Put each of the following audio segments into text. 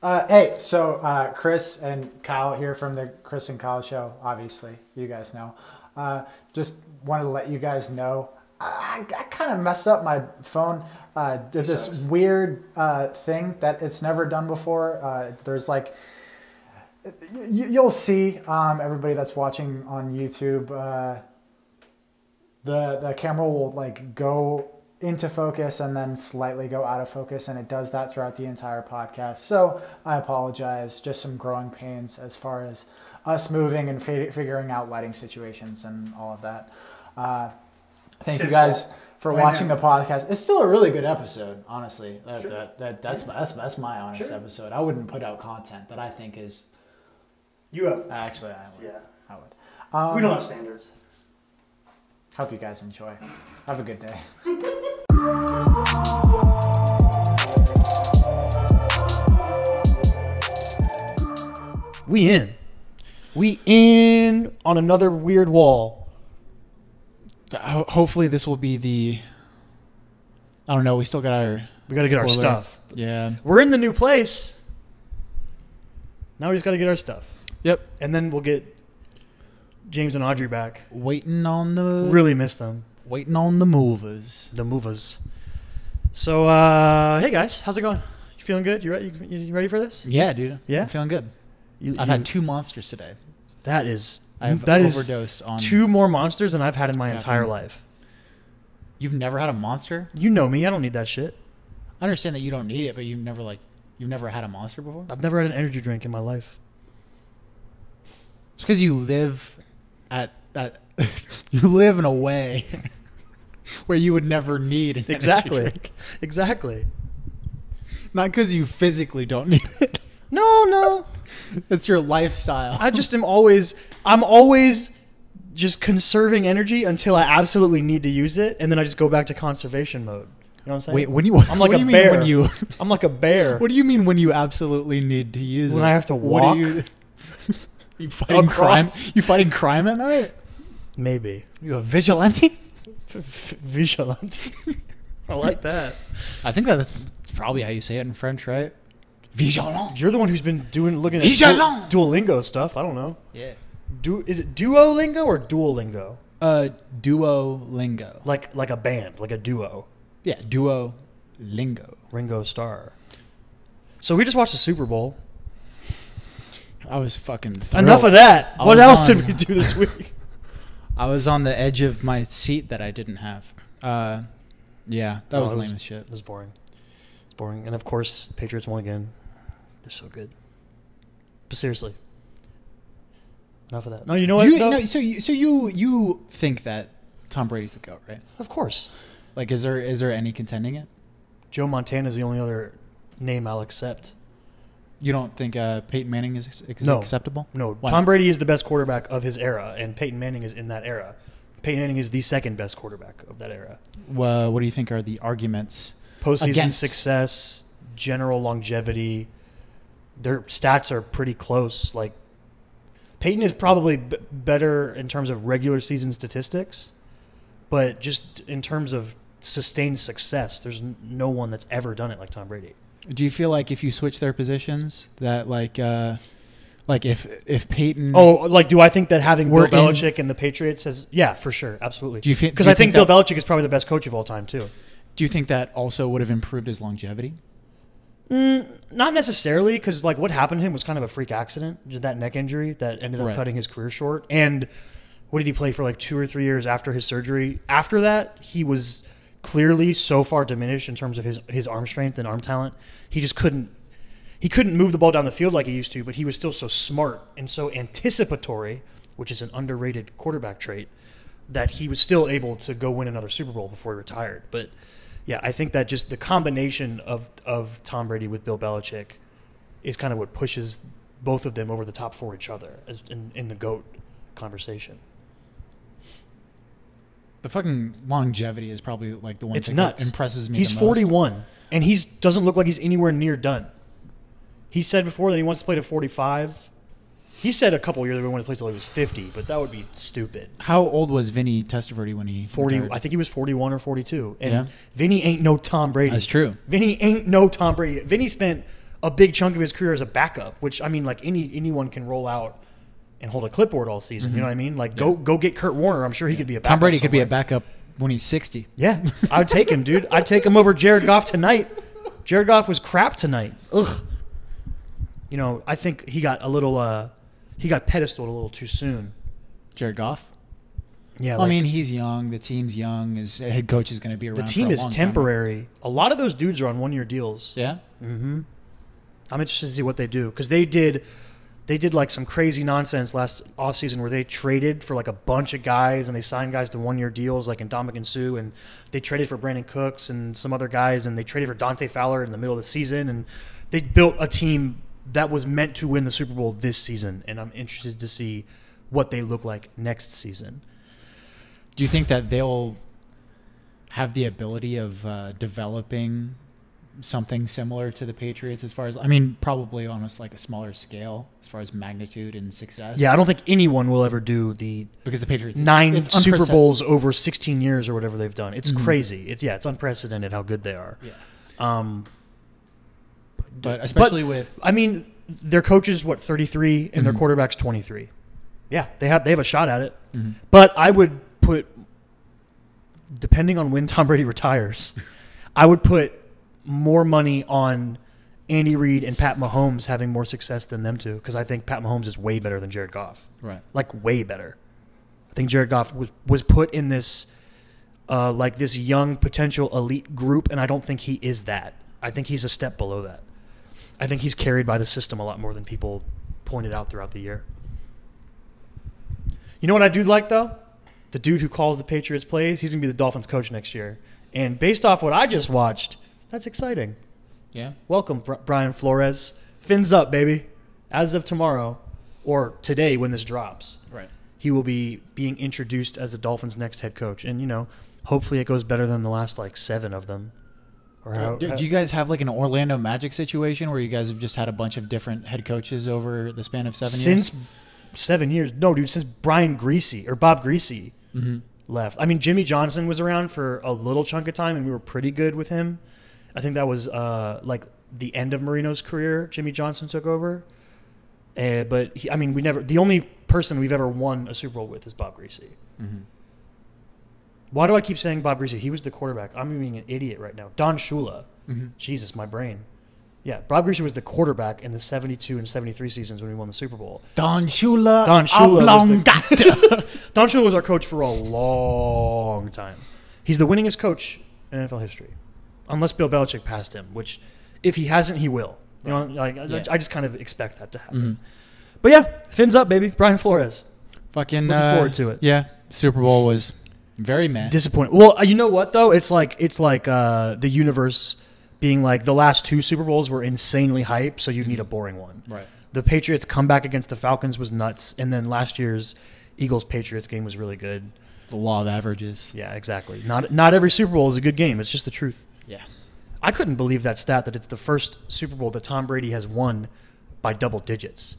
Hey, so Chris and Kyle here from the Chris and Kyle Show. Obviously, you guys know. Just wanted to let you guys know. I kind of messed up my phone. Did this weird thing that it's never done before. There's like, you'll see everybody that's watching on YouTube. The camera will like go into focus and then slightly go out of focus, and it does that throughout the entire podcast. So I apologize. Just some growing pains as far as us moving and figuring out lighting situations and all of that. Thank you guys for watching the podcast. It's still a really good episode, honestly. That's my honest episode. I wouldn't put out content that I think is. You have actually I would. Yeah, I would. We don't have standards. Hope you guys enjoy. Have a good day. We in on another weird wall. Hopefully this will be the. I don't know. We still got our. We got to get our stuff. Yeah. We're in the new place. Now we just got to get our stuff. Yep. And then we'll get James and Audrey back. Waiting on the. Really miss them. Waiting on the movers. The movers. So, hey guys, how's it going? You feeling good? You ready? You ready for this? Yeah, dude. Yeah? I'm feeling good. I've had 2 monsters today. That is overdosed on 2 more monsters than I've had in my entire life. You've never had a monster? You know me. I don't need that shit. I understand that you don't need it, but you've never had a monster before? I've never had an energy drink in my life. It's because you live you live in a way where you would never need an energy drink. Exactly. Not because you physically don't need it. No. It's your lifestyle. I'm always just conserving energy until I absolutely need to use it, and then I just go back to conservation mode. You know what I'm saying? Wait, I'm like a bear. I'm like a bear. What do you mean when you absolutely need to use it? When I have to walk? You fighting crime? You fighting crime at night? Maybe. You a vigilante? Vigilante. I like that. I think that's probably how you say it in French, right? Vigilant. You're the one who's been looking at Duolingo stuff. I don't know. Yeah. Is it Duolingo or Duolingo? Duolingo. Like a band, like a duo. Yeah, Duolingo. Ringo Starr. So we just watched the Super Bowl. I was fucking thrilled. Enough of that. What else did we do this week? I was on the edge of my seat that I didn't have. Yeah, that was lame as shit. It was boring. It's boring. And of course, Patriots won again. They're so good. But seriously. Enough of that. No, you know what? So you think that Tom Brady's the GOAT, right? Of course. Like, is there any contending it? Joe Montana is the only other name I'll accept. You don't think Peyton Manning is acceptable? No. Why Tom not? Brady is the best quarterback of his era, and Peyton Manning is in that era. Peyton Manning is the second best quarterback of that era. What do you think are the arguments? Postseason success, general longevity. Their stats are pretty close. Like, Peyton is probably better in terms of regular season statistics, but just in terms of sustained success, there's no one that's ever done it like Tom Brady. Do you feel like if you switch their positions, that like if Peyton? Oh, like, do I think that having Bill Belichick and the Patriots has? Yeah, for sure, absolutely. Do you feel? Because I think Bill Belichick is probably the best coach of all time too. Do you think that also would have improved his longevity? Not necessarily, because like what happened to him was kind of a freak accident, just that neck injury that ended up cutting his career short. And what did he play for, like 2 or 3 years after his surgery? After that, he was clearly so far diminished in terms of his arm strength and arm talent. He just couldn't move the ball down the field like he used to, but he was still so smart and so anticipatory, which is an underrated quarterback trait, that he was still able to go win another Super Bowl before he retired. But yeah, I think that just the combination of Tom Brady with Bill Belichick is kind of what pushes both of them over the top for each other as in the GOAT conversation. The fucking longevity is probably like the one thing nuts. That impresses me. He's the most. 41, and he doesn't look like he's anywhere near done. He said before that he wants to play to 45. He said a couple years ago he wanted to play till he was 50, but that would be stupid. How old was Vinny Testaverde when he 40? retired? I think he was 41 or 42. And Vinny ain't no Tom Brady. That's true. Vinny ain't no Tom Brady. Vinny spent a big chunk of his career as a backup, which I mean, like anyone can roll out and hold a clipboard all season. You know what I mean? Like go get Kurt Warner. I'm sure he could be a backup. Tom Brady could be a somewhere. backup when he's 60. Yeah, I would take him, dude. I'd take him over Jared Goff tonight. Jared Goff was crap tonight. Ugh. You know, I think he got he got pedestaled a little too soon. Jared Goff? Yeah, Well, I mean, he's young. The team's young. His head coach is going to be around. the team for a is long time. temporary. A lot of those dudes are on 1-year deals. Yeah. I'm interested to see what they do because they did like some crazy nonsense last offseason where they traded for like a bunch of guys and they signed guys to 1-year deals like Ndamukong Suh, and they traded for Brandon Cooks and some other guys, and they traded for Dante Fowler in the middle of the season, and they built a team that was meant to win the Super Bowl this season, and I'm interested to see what they look like next season. Do you think that they'll have the ability of developing something similar to the Patriots as far as, I mean, probably on a smaller scale as far as magnitude and success? Yeah, I don't think anyone will ever do Because the Patriots 9 it's Super unprecedented. Bowls over 16 years or whatever they've done. It's crazy. It's unprecedented how good they are. Yeah. But especially with, I mean, their coach is 33 and their quarterback's 23. Yeah, they have a shot at it. But I would put, depending on when Tom Brady retires, I would put more money on Andy Reid and Pat Mahomes having more success than them two, because I think Pat Mahomes is way better than Jared Goff. right. Like way better. I think Jared Goff was put in this like this young potential elite group, and I don't think he is that. I think he's a step below that. I think he's carried by the system a lot more than people pointed out throughout the year. You know what I do like, though? The dude who calls the Patriots plays, he's going to be the Dolphins coach next year. And based off what I just watched, that's exciting. Yeah. Welcome, Brian Flores. Fins up, baby. As of tomorrow, or today when this drops, Right. he will be being introduced as the Dolphins' next head coach. And, you know, hopefully it goes better than the last, 7 of them. Or Do you guys have like an Orlando Magic situation where you guys have just had a bunch of different head coaches over the span of 7 years? Since 7 years. No, dude, since Bob Greasy left. I mean, Jimmy Johnson was around for a little chunk of time, and we were pretty good with him. I think that was the end of Marino's career. Jimmy Johnson took over. But the only person we've ever won a Super Bowl with is Bob Greasy. Why do I keep saying Bob Greasy? He was the quarterback. I'm being an idiot right now. Don Shula. Jesus, my brain. Yeah, Bob Greasy was the quarterback in the 72 and 73 seasons when we won the Super Bowl. Don Shula. Don Shula Oblongata. Don Shula was our coach for a long time. He's the winningest coach in NFL history, unless Bill Belichick passed him, which if he hasn't, he will. You know, I just kind of expect that to happen. But yeah, fins up, baby. Brian Flores. Fucking Looking forward to it. Yeah, Super Bowl was very meh. Disappointing. Well, you know what though? It's like the universe being like the last 2 Super Bowls were insanely hype, so you need a boring one. Right. The Patriots comeback against the Falcons was nuts, and then last year's Eagles-Patriots game was really good. The law of averages. Yeah, exactly. Not every Super Bowl is a good game. It's just the truth. Yeah. I couldn't believe that stat that it's the first Super Bowl that Tom Brady has won by double digits,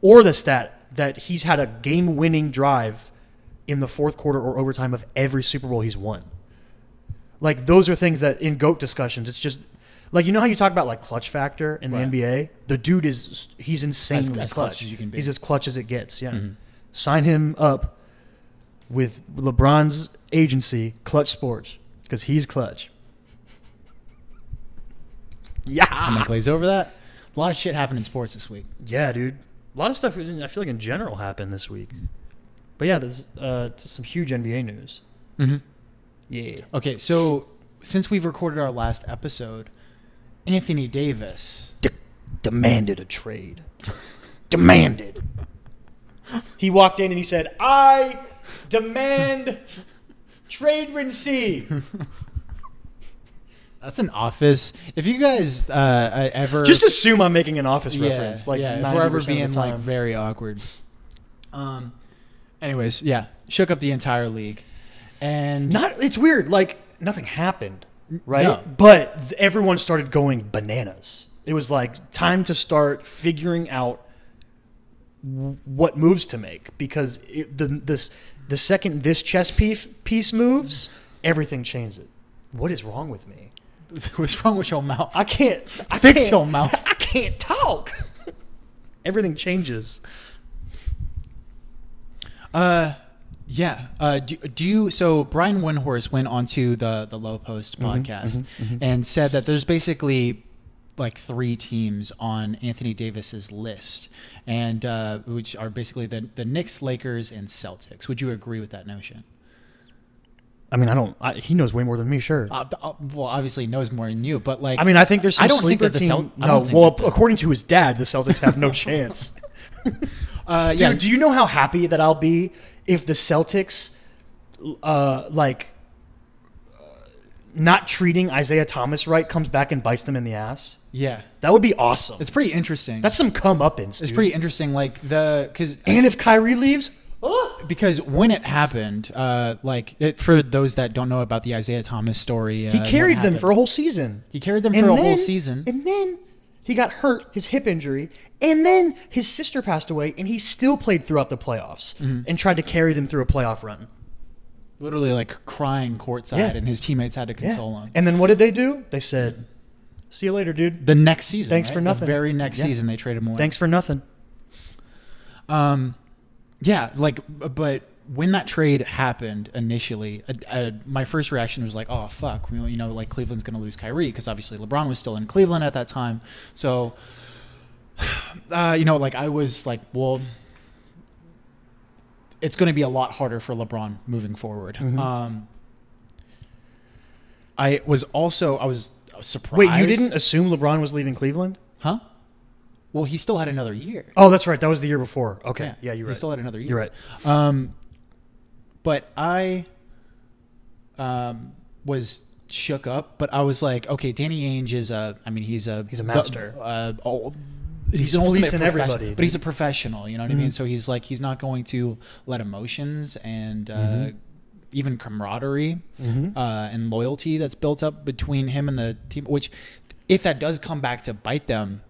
or the stat that he's had a game-winning drive in the fourth quarter or overtime of every Super Bowl he's won. Like, those are things that in GOAT discussions, it's just like, you know how you talk about like clutch factor in the NBA? The dude he's insanely as clutch. clutch as you can be. He's as clutch as it gets. Yeah. Sign him up with LeBron's agency, Clutch Sports, because he's clutch. Yeah. I'm gonna glaze over that. A lot of shit happened in sports this week. Yeah, dude. A lot of stuff I feel like in general happened this week. But yeah, there's some huge NBA news. Yeah. Okay, so since we've recorded our last episode, Anthony Davis Demanded a trade. Demanded. He walked in and he said, "I demand trade Rincy." That's an Office. If you guys ever Just assume I'm making an Office reference. Like, if 90% we're ever of the being time. like very awkward. Anyways, yeah, shook up the entire league, and It's weird. Like, nothing happened, right? No. But everyone started going bananas. It was like time to start figuring out what moves to make, because the second this chess piece moves, everything changes. What is wrong with me? what's wrong with your mouth? I can't Fix your mouth. I can't can't talk. Everything changes. Yeah. Do you? So Brian Windhorst went onto the Low Post podcast and said that there's basically like 3 teams on Anthony Davis's list, and which are basically the Knicks, Lakers, and Celtics. Would you agree with that notion? I mean, he knows way more than me, sure. Well, obviously he knows more than you, but like, I mean, I think there's some I don't think sleeper that the team. Celt- No, well, according to his dad, the Celtics have no chance. Dude, do you know how happy that I'll be if the Celtics, not treating Isaiah Thomas right comes back and bites them in the ass? Yeah, that would be awesome. It's pretty interesting. That's some comeuppance. It's pretty interesting. Like because if Kyrie leaves. Because when it happened, for those that don't know about the Isaiah Thomas story, he carried them for a whole season. He carried them for a whole season. And then he got hurt, his hip injury, and then his sister passed away, and he still played throughout the playoffs and tried to carry them through a playoff run. Literally like crying courtside, and his teammates had to console him. And then what did they do? They said, see you later, dude. The next season. Thanks for nothing. The very next season, they traded him away. Thanks for nothing. Yeah, but when that trade happened initially, my first reaction was like, oh, fuck. Like Cleveland's going to lose Kyrie because obviously LeBron was still in Cleveland at that time. So, I was like, well, it's going to be a lot harder for LeBron moving forward. I was surprised. Wait, you didn't assume LeBron was leaving Cleveland? Huh? Well, he still had another year. Oh, that's right. That was the year before. Okay. Yeah, you're right. He still had another year. You're right. But I was shook up. But I was like, okay, Danny Ainge is he's a master. He's an ultimate everybody, but he's a professional. You know what I mean? So he's not going to let emotions and even camaraderie and loyalty that's built up between him and the team. Which, if that does come back to bite them,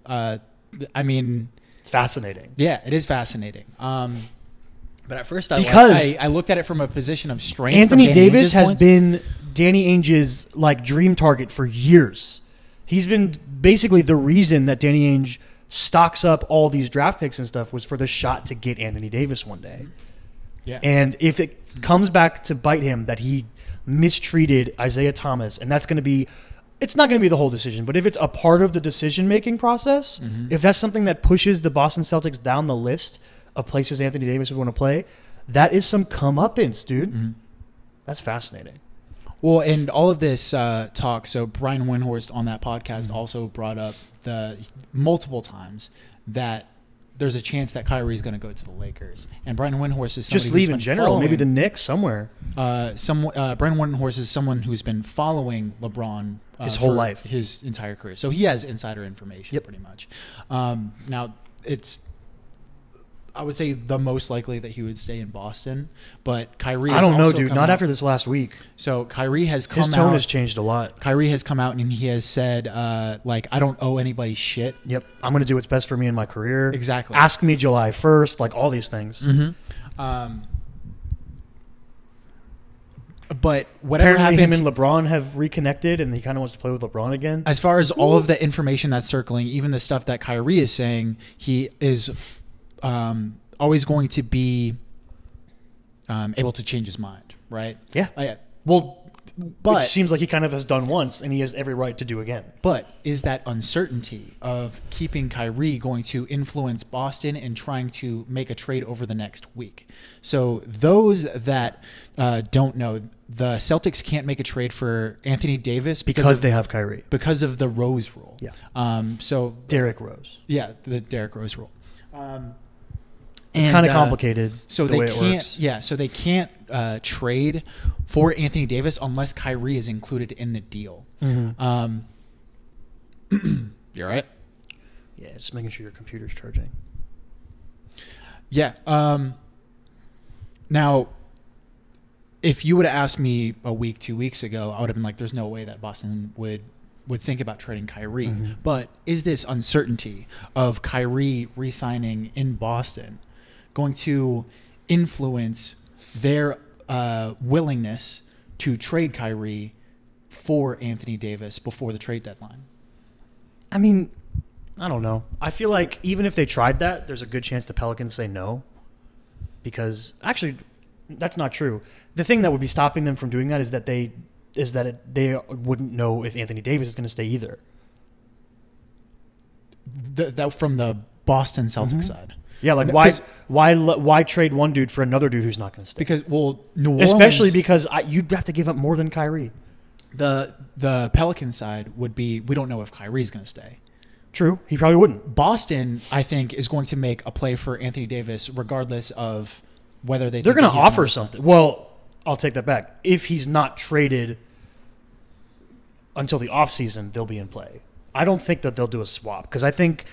it's fascinating. Yeah, it is fascinating. But at first, I looked at it from a position of strength. Anthony Davis has been Danny Ainge's dream target for years. He's been basically the reason that Danny Ainge stocks up all these draft picks and stuff was for the shot to get Anthony Davis one day. Yeah. And if it comes back to bite him that he mistreated Isaiah Thomas, and that's going to be. It's not going to be the whole decision, but if it's a part of the decision-making process, if that's something that pushes the Boston Celtics down the list of places Anthony Davis would want to play, that is some comeuppance, dude. That's fascinating. Well, and all of this talk, so Brian Windhorst on that podcast also brought up multiple times that there's a chance that Kyrie is going to go to the Lakers. And Brian Windhorst is just leave in general, maybe the Knicks somewhere. Brian Windhorst is someone who's been following LeBron his whole life, his entire career. So he has insider information pretty much. Now it's, I would say the most likely that he would stay in Boston, but Kyrie. I don't know, dude. Not after this last week. So Kyrie has come out. His tone has changed a lot. Kyrie has come out and he has said, I don't owe anybody shit. Yep. I'm going to do what's best for me in my career. Exactly. Ask me July 1st, all these things. But whatever apparently happens, him and LeBron have reconnected, and he kind of wants to play with LeBron again. As far as all of the information that's circling, even the stuff that Kyrie is saying, he is always going to be able to change his mind, right? Yeah. But it seems like he kind of has done once, and he has every right to do again. But is that uncertainty of keeping Kyrie going to influence Boston and trying to make a trade over the next week? So those that don't know, the Celtics can't make a trade for Anthony Davis because they have Kyrie. Because of the Rose rule. Yeah. So Derrick Rose. Yeah, the Derrick Rose rule. It's kind of complicated. So the way they it can't. works. Yeah. So they can't trade for Anthony Davis unless Kyrie is included in the deal. Mm-hmm. You're right. Yeah, just making sure your computer's charging. Yeah. Now, if you would have asked me a week, 2 weeks ago, I would have been like, "There's no way that Boston would think about trading Kyrie." Mm-hmm. But is this uncertainty of Kyrie re-signing in Boston going to influence their willingness to trade Kyrie for Anthony Davis before the trade deadline? I mean, I don't know. I feel like even if they tried that, there's a good chance the Pelicans say no. Because actually, that's not true. The thing that would be stopping them from doing that is that they wouldn't know if Anthony Davis is going to stay either. That from the Boston Celtics side. Yeah, like why trade one dude for another dude who's not going to stay? Because New Orleans, especially because you'd have to give up more than Kyrie. The Pelican side would be, we don't know if Kyrie's going to stay. True, he probably wouldn't. Boston, I think, is going to make a play for Anthony Davis regardless of whether they're going to offer something. Well, I'll take that back. If he's not traded until the offseason, they'll be in play. I don't think that they'll do a swap because I think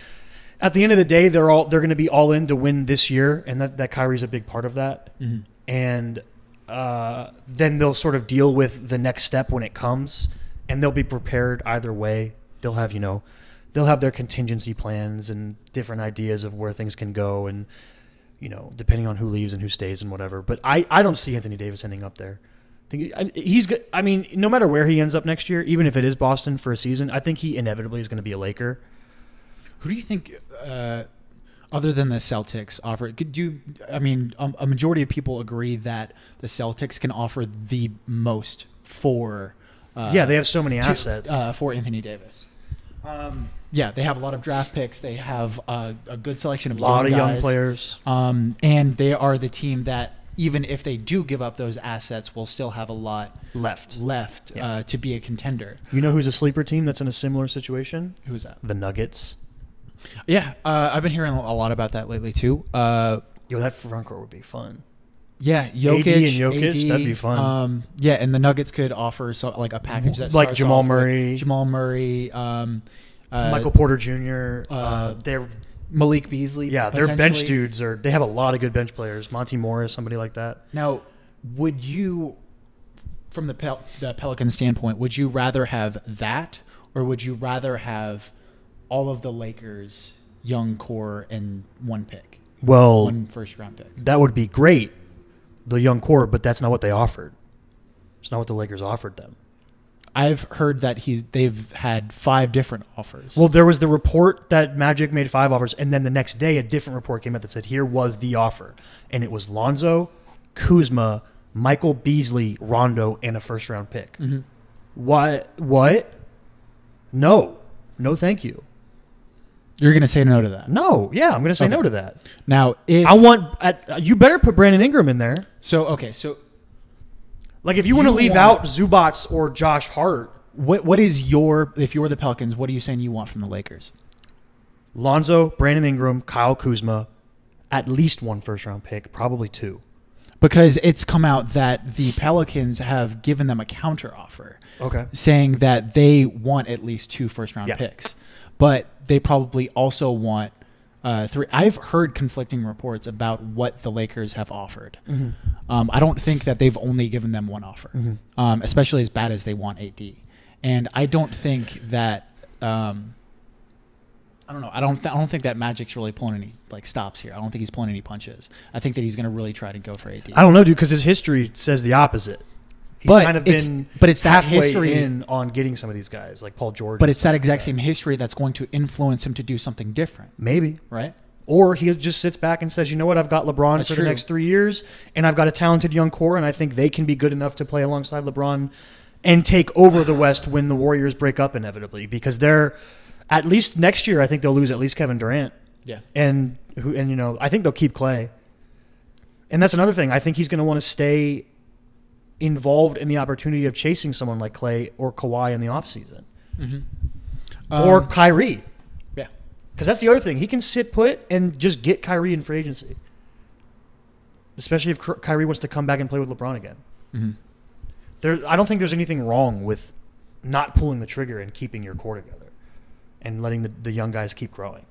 at the end of the day, they're going to be all in to win this year, and that Kyrie's a big part of that. Mm-hmm. And then they'll sort of deal with the next step when it comes, and they'll be prepared either way. They'll have they'll have their contingency plans and different ideas of where things can go, and depending on who leaves and who stays and whatever. But I don't see Anthony Davis ending up there. He's good. I mean, no matter where he ends up next year, even if it is Boston for a season, I think he inevitably is going to be a Laker. Who do you think, other than the Celtics, offer? A majority of people agree that the Celtics can offer the most for. They have so many assets for Anthony Davis. They have a lot of draft picks. They have a good selection of young players. And they are the team that, even if they do give up those assets, will still have a lot left to be a contender. You know who's a sleeper team that's in a similar situation? Who's that? The Nuggets. Yeah, I've been hearing a lot about that lately too. That front court would be fun. Yeah, AD and Jokic, that'd be fun. And the Nuggets could offer a package that like Jamal Murray, Michael Porter Jr. They're Malik Beasley. Yeah, their bench dudes they have a lot of good bench players. Monty Morris, somebody like that. Now, would you, from the Pelican standpoint, would you rather have that, or would you rather have all of the Lakers' young core and one pick? Well, one first round pick. That would be great, the young core, but that's not what they offered. It's not what the Lakers offered them. I've heard that they've had 5 different offers. Well, there was the report that Magic made 5 offers, and then the next day a different report came out that said here was the offer, and it was Lonzo, Kuzma, Michael Beasley, Rondo, and a first round pick. Mm-hmm. What? No, thank you. You're going to say no to that? No, yeah, I'm going to say no to that. Now, you better put Brandon Ingram in there. So like if you want to leave out Zubats or Josh Hart, what is if you're the Pelicans, what are you saying you want from the Lakers? Lonzo, Brandon Ingram, Kyle Kuzma, at least 1 first round pick, probably 2. Because it's come out that the Pelicans have given them a counter offer. Okay. Saying that they want at least 2 first round picks. But they probably also want 3. I've heard conflicting reports about what the Lakers have offered. Mm-hmm. I don't think that they've only given them 1 offer, mm-hmm. Especially as bad as they want AD. And I don't think that I don't know. I don't think that Magic's really pulling any stops here. I don't think he's pulling any punches. I think that he's going to really try to go for AD. I don't know, dude, because his history says the opposite. He's kind of been it's that halfway history in on getting some of these guys, like Paul George. But it's that exact same history that's going to influence him to do something different. Maybe. Right? Or he just sits back and says, you know what, I've got LeBron for the next 3 years, and I've got a talented young core, and I think they can be good enough to play alongside LeBron and take over the West when the Warriors break up inevitably. Because they're, at least next year, I think they'll lose at least Kevin Durant. Yeah. And I think they'll keep Clay. And that's another thing. I think he's going to want to stay involved in the opportunity of chasing someone like Clay or Kawhi in the offseason. Mm-hmm. Or Kyrie. Yeah. Because that's the other thing. He can sit put and just get Kyrie in free agency. Especially if Kyrie wants to come back and play with LeBron again. Mm-hmm. I don't think there's anything wrong with not pulling the trigger and keeping your core together and letting the young guys keep growing.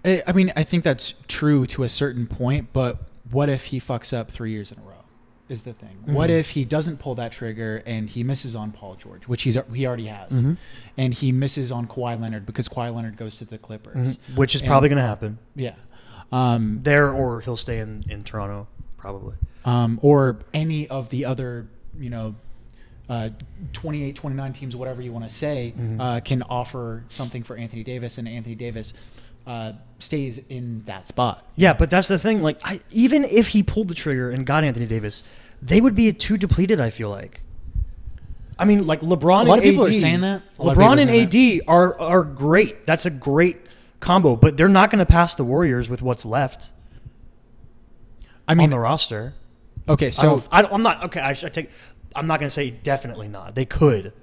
I mean, I think that's true to a certain point, but what if he fucks up 3 years in a row? Is the thing. Mm-hmm. What if he doesn't pull that trigger and he misses on Paul George, which he already has, mm-hmm. and he misses on Kawhi Leonard because Kawhi Leonard goes to the Clippers, mm-hmm. which is probably going to happen. Yeah, there or he'll stay in Toronto probably, or any of the other 28, 29 teams, whatever you want to say, can offer something for Anthony Davis, and Anthony Davis stays in that spot. Yeah, but that's the thing. Like, even if he pulled the trigger and got Anthony Davis, they would be too depleted, I feel like. I mean, like LeBron and AD. A lot of people are saying that. LeBron and AD are great. That's a great combo, but they're not going to pass the Warriors with what's left. I mean, on the roster. Okay, so I'm not. Okay, I'm not going to say definitely not. They could.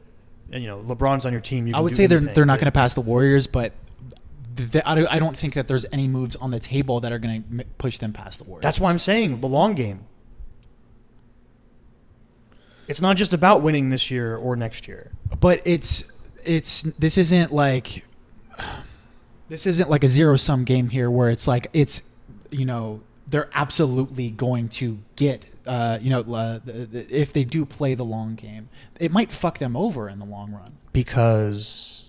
And, LeBron's on your team. I would say they're not going to pass the Warriors, but I don't think that there's any moves on the table that are going to push them past the Warriors. That's why I'm saying the long game. It's not just about winning this year or next year. But this isn't like a zero-sum game here where it's like they're absolutely going to get if they do play the long game, it might fuck them over in the long run. Because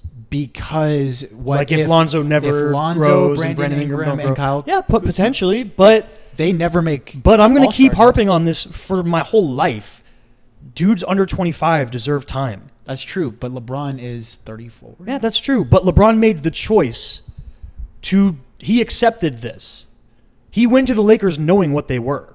what, like if Lonzo never grows and Brandon Ingram and Kyle, potentially, but they never make. But I'm going to keep harping on this for my whole life. Dudes under 25 deserve time. That's true, but LeBron is 34. Yeah, that's true. But LeBron made the choice he accepted this. He went to the Lakers knowing what they were.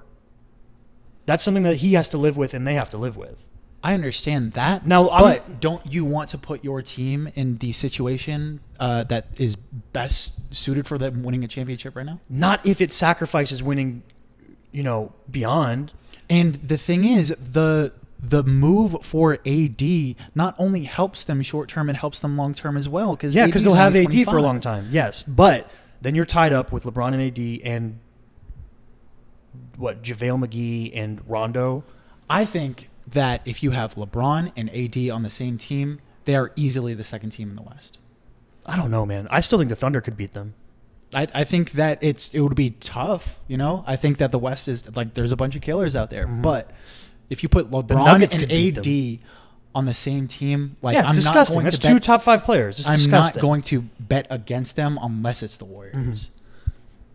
That's something that he has to live with and they have to live with. I understand that. But don't you want to put your team in the situation that is best suited for them winning a championship right now? Not if it sacrifices winning, beyond. And the thing is, the move for AD not only helps them short term, it helps them long term as well. Because they'll have AD 25. For a long time. Yes, but then you're tied up with LeBron and AD and JaVale McGee and Rondo. I think that if you have LeBron and AD on the same team, they are easily the second team in the West. I don't know, man. I still think the Thunder could beat them. I think that it would be tough. I think that the West is like there's a bunch of killers out there, but if you put LeBron and AD on the same team, it's disgusting. That's two top 5 players. It's disgusting. Not going to bet against them unless it's the Warriors.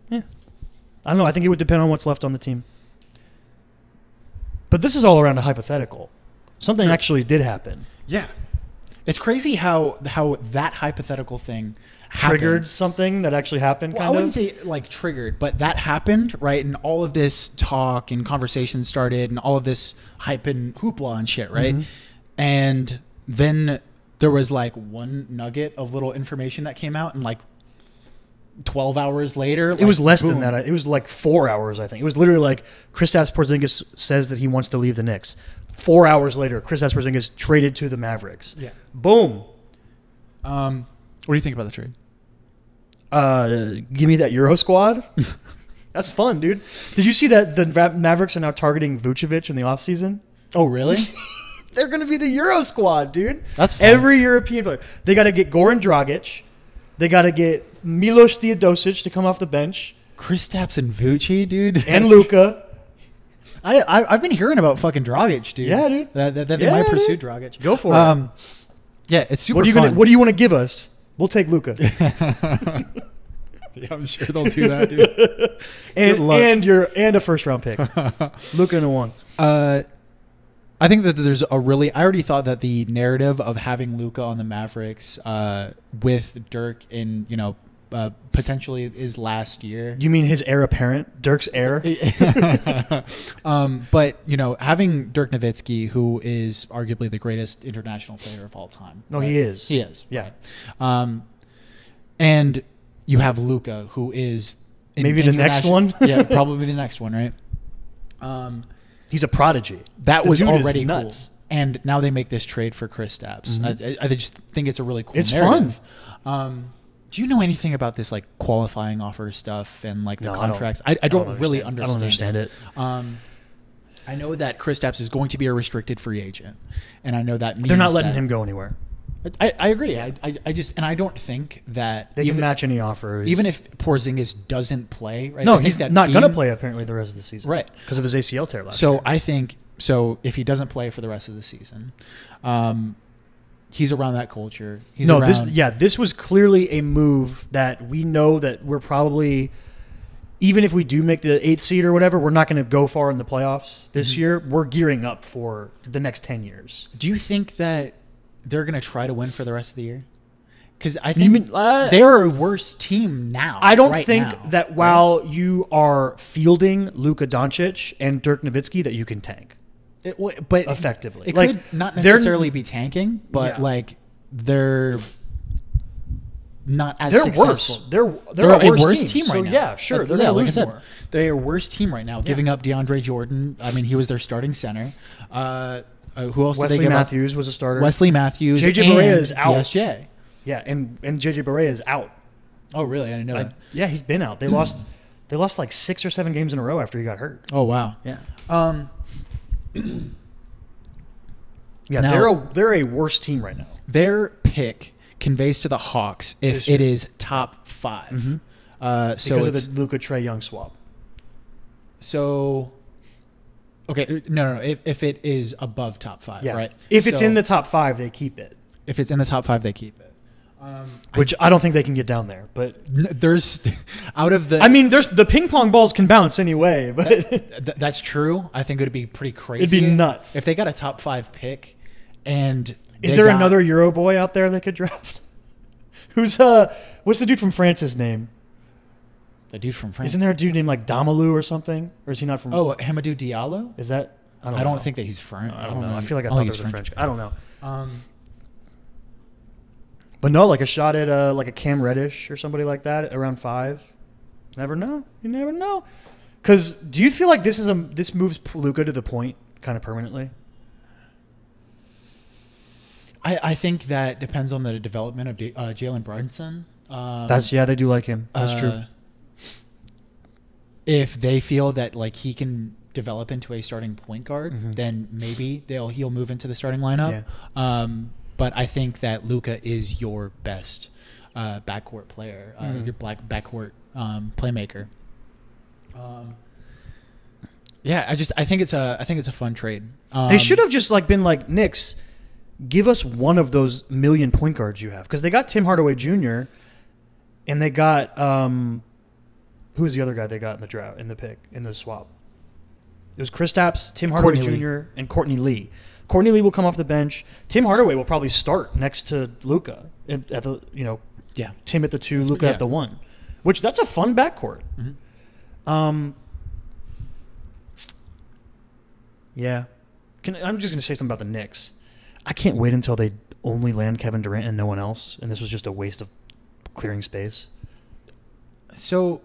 Yeah, I don't know. I think it would depend on what's left on the team. But this is all around a hypothetical. Something actually did happen. Yeah, it's crazy how that hypothetical thing triggered something that actually happened. I wouldn't say like triggered, but that happened, right? And all of this talk and conversation started, and all of this hype and hoopla and shit, right? And then there was like one nugget of little information that came out, and like 12 hours later, it was less than that. It was like 4 hours, I think. It was literally like Kristaps Porzingis says that he wants to leave the Knicks. 4 hours later, Kristaps Porzingis traded to the Mavericks. Yeah. Boom. What do you think about the trade? Give me that Euro squad. That's fun, dude. Did you see that the Mavericks are now targeting Vucevic in the offseason? Oh, really? They're going to be the Euro squad, dude. That's fun. Every European player. They got to get Goran Dragic. They got to get Milos Teodosic to come off the bench. Kristaps and Vuce, dude. And Luka. I've been hearing about fucking Dragic, dude. Yeah, dude. That they might pursue Dragic. Go for it. Yeah, it's super fun. What do you want to give us? We'll take Luka. Yeah, I'm sure they'll do that, dude. and a first round pick. Luka and a 1. I think that there's I already thought that the narrative of having Luka on the Mavericks with Dirk in, potentially is last year. You mean his heir apparent? Dirk's heir? But, having Dirk Nowitzki, who is arguably the greatest international player of all time. No, right? He is. He is. Yeah. Right? And you have Luka, who is... Maybe the next one? Yeah, probably the next one, right? He's a prodigy. That was already nuts. Cool. And now they make this trade for Kristaps. I just think it's a really cool narrative. It's fun. Do you know anything about this like qualifying offer stuff and like the contracts? I don't really understand. I don't understand it. I know that Kristaps is going to be a restricted free agent, and I know that means they're not letting him go anywhere. I agree. I don't think that they can match any offer. Even if Porzingis doesn't play, right? No, he's not going to play apparently the rest of the season, right? Because of his ACL tear last year. So I think if he doesn't play for the rest of the season, he's around that culture. This was clearly a move that we know that we're probably even if we do make the 8th seed or whatever, we're not going to go far in the playoffs this year. We're gearing up for the next 10 years. Do you think that they're going to try to win for the rest of the year? Because I think they're a worse team now. I don't think that while you are fielding Luka Doncic and Dirk Nowitzki that you can tank. But effectively. It could not necessarily be tanking, but like they're not as successful. They're a worse team right now. Yeah, sure. They're like I said, they're a worse team right now, giving up DeAndre Jordan. I mean, he was their starting center. Who else? Wesley Matthews was a starter. Wesley Matthews. JJ Barea is out. DSJ. Yeah, and JJ Barea is out. Oh, really? I didn't know that. Yeah, he's been out. They lost like 6 or 7 games in a row after he got hurt. Oh, wow. Yeah. Yeah, now, they're a worse team right now. Their pick conveys to the Hawks if it is top 5. Mm-hmm. Because of the Luka Trae Young swap. So, okay, no. If it is above top 5, right? If it's in the top 5, they keep it. If it's in the top 5, they keep it. Which I don't think they can get down there, but there's out of the. I mean, there's the ping pong balls can bounce anyway, but that's true. I think it would be pretty crazy. It'd be nuts if they got a top 5 pick. And is there another Euro boy out there they could draft? Who's what's the dude from France's name? The dude from France. Isn't there a dude named like Damalu or something? Or is he not from? Oh, Hamadou Diallo. Is that? I don't think that he's French. I don't know. I feel like I thought there was a French guy. I don't know. But no, like a shot at like a Cam Reddish or somebody like that around 5. Never know. You never know. Because do you feel like this moves Luka to the point kind of permanently? I think that depends on the development of Jalen Brunson. They do like him. That's true. If they feel that like he can develop into a starting point guard, then maybe he'll move into the starting lineup. Yeah. But I think that Luka is your best backcourt player, your backcourt playmaker. I think it's a fun trade. They should have just like been like, Knicks, give us one of those 1 million point guards you have, because they got Tim Hardaway Jr. and they got who was the other guy they got in the draft in the swap? It was Kristaps, Tim Hardaway Jr. and Courtney Lee. Courtney Lee will come off the bench. Tim Hardaway will probably start next to Luka at the Tim at the 2, Luka at the 1, which that's a fun backcourt. Mm-hmm. I'm just gonna say something about the Knicks. I can't wait until they only land Kevin Durant and no one else, and this was just a waste of clearing space. So,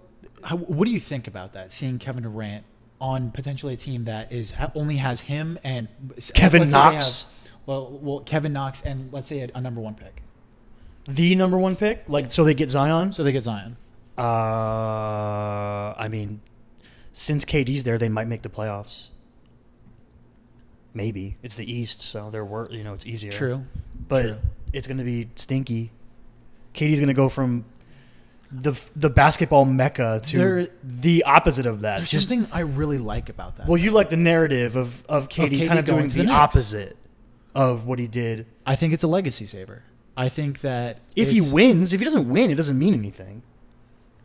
what do you think about that? Seeing Kevin Durant on potentially a team that only has him and Kevin Knox. Kevin Knox and let's say a number 1 pick. The number 1 pick, so they get Zion. I mean, since KD's there, they might make the playoffs. Maybe it's the East, so it's easier. True, but it's going to be stinky. KD's going to go from the basketball mecca to the opposite of that. There's something I really like about that. Well, you like the narrative of KD kind of doing the opposite of what he did. I think it's a legacy saver. I think that if he doesn't win, it doesn't mean anything.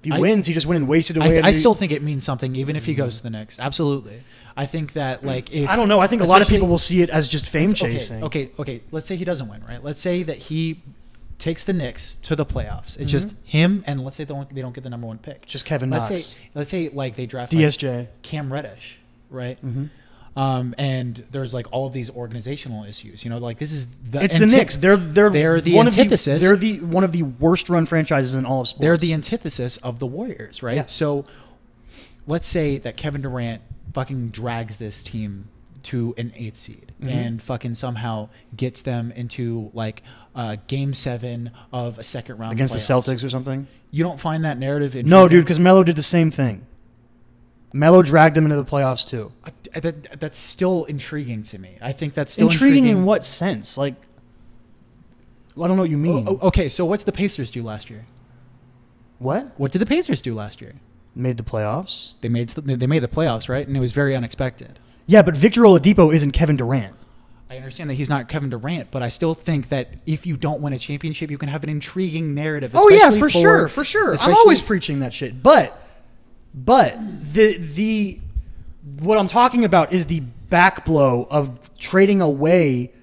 If he wins, he just went and wasted away. I still think it means something, even if he goes to the Knicks. Absolutely. I think that, if I don't know. I think a lot of people will see it as just fame chasing. Okay. Let's say he doesn't win, right? Let's say that he takes the Knicks to the playoffs. It's just him, and let's say they don't get the number 1 pick. Just Kevin Knox. Let's say they draft DSJ, Cam Reddish, right? Mm-hmm. And there's all of these organizational issues. This is the Knicks. They're the antithesis. They're one of the worst run franchises in all of sports. They're the antithesis of the Warriors, right? Yeah. So let's say that Kevin Durant fucking drags this team to an 8th seed and fucking somehow gets them into Game 7 of a second round against playoffs. the Celtics or something. You don't find that narrative intriguing? No, dude, because Melo did the same thing. Melo dragged them into the playoffs too. That's still intriguing to me. I think that's still intriguing in what sense? I don't know what you mean. Okay, so what's the Pacers do last year? What did the Pacers do last year? Made the playoffs. They made the playoffs, right? And it was very unexpected. Yeah, but Victor Oladipo isn't Kevin Durant. I understand that he's not Kevin Durant, but I still think that if you don't win a championship, you can have an intriguing narrative. Oh yeah, for sure. I'm always preaching that shit. But But the what I'm talking about is the back blow of trading away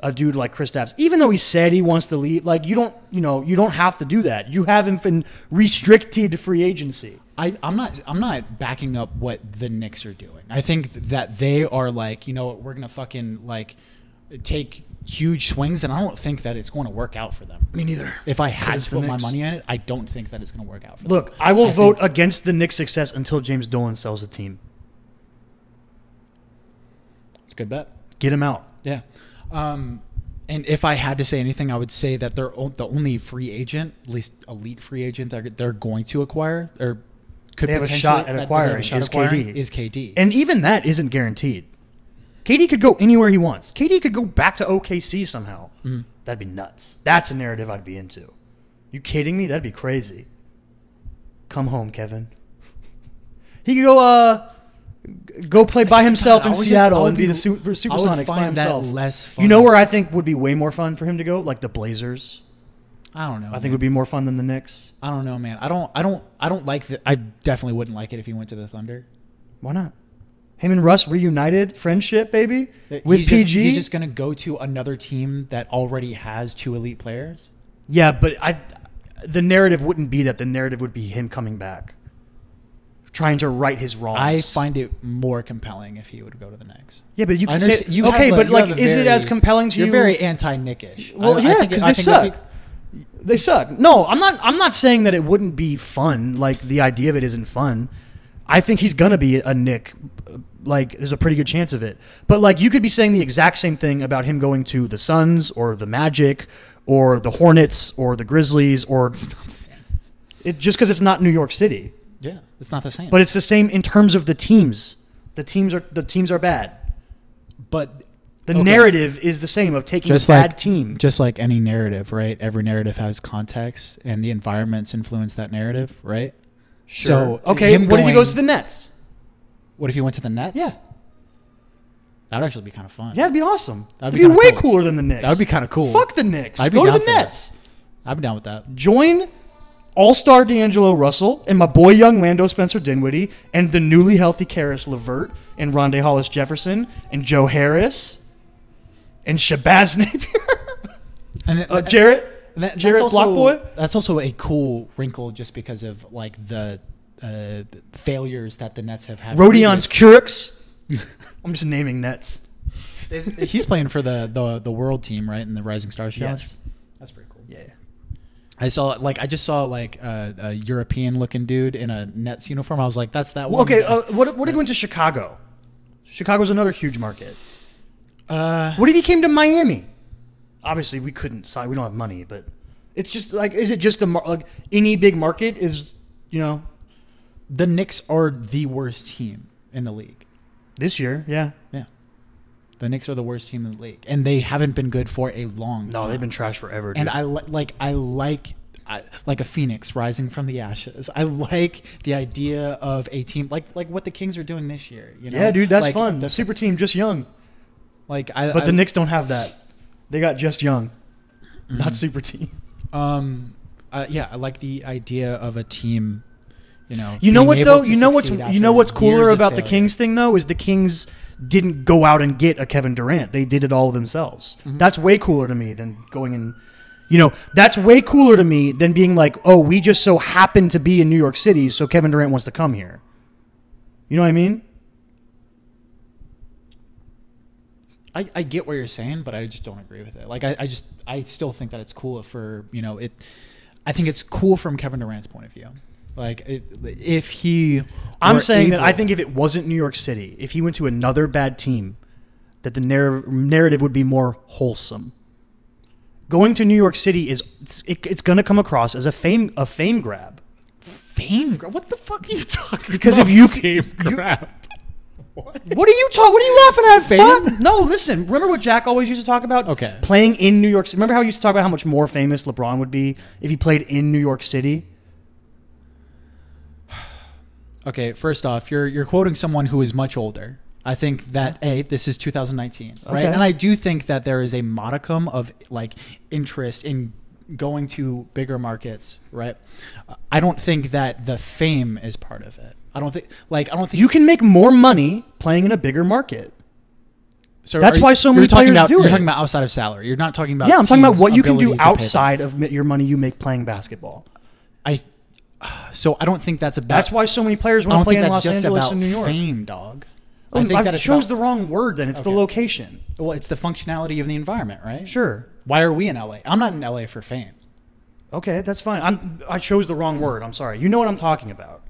a dude like Kristaps. Even though he said he wants to leave, like you don't have to do that. You have him in restricted free agency. I'm not backing up what the Knicks are doing. I think that they are like, you know what, we're gonna fucking like take huge swings, and I don't think that it's going to work out for them. Me neither. If I had to put my money on it, I don't think that it's going to work out for them. Look, I will vote against the Knicks' success until James Dolan sells the team. It's a good bet. Get him out. Yeah. And if I had to say anything, I would say that they're the only free agent, at least elite free agent that they're going to acquire, or could they have a shot at acquiring is KD. Is KD. And even that isn't guaranteed. KD could go anywhere he wants. KD could go back to OKC somehow. Mm-hmm. That'd be nuts. That's a narrative I'd be into. You kidding me? That'd be crazy. Come home, Kevin. He could go play by himself in Seattle and be the Supersonics by himself. Less fun. You know where I think would be way more fun for him to go? Like the Blazers. I don't know. I think would be more fun than the Knicks. I don't know, man. I don't like that. I definitely wouldn't like it if he went to the Thunder. Why not? Him and Russ reunited, friendship, baby, with PG. He's just going to go to another team that already has 2 elite players? Yeah, but the narrative wouldn't be that. The narrative would be him coming back, trying to right his wrongs. I find it more compelling if he would go to the Knicks. Yeah, but you can say... Okay, but like, is it as compelling to you? You're very anti-Knickish. Well, yeah, because they suck. They suck. No, I'm not saying that it wouldn't be fun. Like, the idea of it isn't fun. I think he's going to be a Knick. Like, there's a pretty good chance of it. But, like, you could be saying the exact same thing about him going to the Suns or the Magic or the Hornets or the Grizzlies or... It's not the same. Just because it's not New York City. Yeah, it's not the same. But it's the same in terms of the teams. The teams are bad. But... The narrative is the same of taking a bad team. Just like any narrative, right? Every narrative has context, and the environments influence that narrative, right? Sure. So, okay, what if he goes to the Nets? What if he went to the Nets? Yeah. That would actually be kind of fun. Yeah, it'd be awesome. That'd be way cooler than the Knicks. That would be kind of cool. Fuck the Knicks. Go to the Nets. I'd be down with that. Join All-Star D'Angelo Russell and my boy young Lando Spencer Dinwiddie and the newly healthy Karis LeVert and Rondé Hollis Jefferson and Joe Harris and Shabazz Napier. And Jarrett Blockboy. That's also a cool wrinkle just because of like the failures that the Nets have had. Rodion's Curix. I'm just naming Nets. He's playing for the world team, right? In the Rising Stars Challenge. Yes. That's pretty cool. Yeah. I just saw a European looking dude in a Nets uniform. I was like, that's that one. Well, okay, what if he went to Chicago? Chicago's another huge market. What if he came to Miami? Obviously, we couldn't sign. We don't have money, but it's just like, is it just like any big market is, the Knicks are the worst team in the league this year. Yeah. The Knicks are the worst team in the league, and they haven't been good for a long time. No, they've been trash forever, dude. And I like a phoenix rising from the ashes. I like the idea of a team like what the Kings are doing this year. Yeah, dude, that's fun. The super team, just young. But the Knicks don't have that. They got just young, not super team. Yeah, I like the idea of a team. You know what though? You know what's cooler about the Kings thing though is the Kings didn't go out and get a Kevin Durant. They did it all themselves. Mm-hmm. That's way cooler to me than going in. That's way cooler to me than being like, oh, we just so happen to be in New York City, so Kevin Durant wants to come here. You know what I mean? I get what you're saying, but I just don't agree with it. Like, I still think that it's cool for, I think it's cool from Kevin Durant's point of view. Like, if he... I'm saying that I think if it wasn't New York City, if he went to another bad team, that the narrative would be more wholesome. Going to New York City it's going to come across as a fame grab. Fame grab? What the fuck are you talking about? Because if you... Fame grab. What are you talking? What are you laughing at? Fame? No, listen. Remember what Jack always used to talk about? Okay. Playing in New York City. Remember how he used to talk about how much more famous LeBron would be if he played in New York City? Okay, first off, you're quoting someone who is much older. I think that this is 2019, right? Okay. And I do think that there is a modicum of like interest in going to bigger markets, right? I don't think that the fame is part of it. I don't think you can make more money playing in a bigger market. So that's why so many players do it. You're talking about outside of salary. You're not talking about I'm talking about what you can do outside of your money you make playing basketball. So I don't think that's about. That's why so many players want to play in Los Angeles and New York. Fame, dog. I think that chose the wrong word. Then it's the location. Well, it's the functionality of the environment, right? Sure. Why are we in LA? I'm not in LA for fame. Okay, that's fine. I chose the wrong word. I'm sorry. You know what I'm talking about.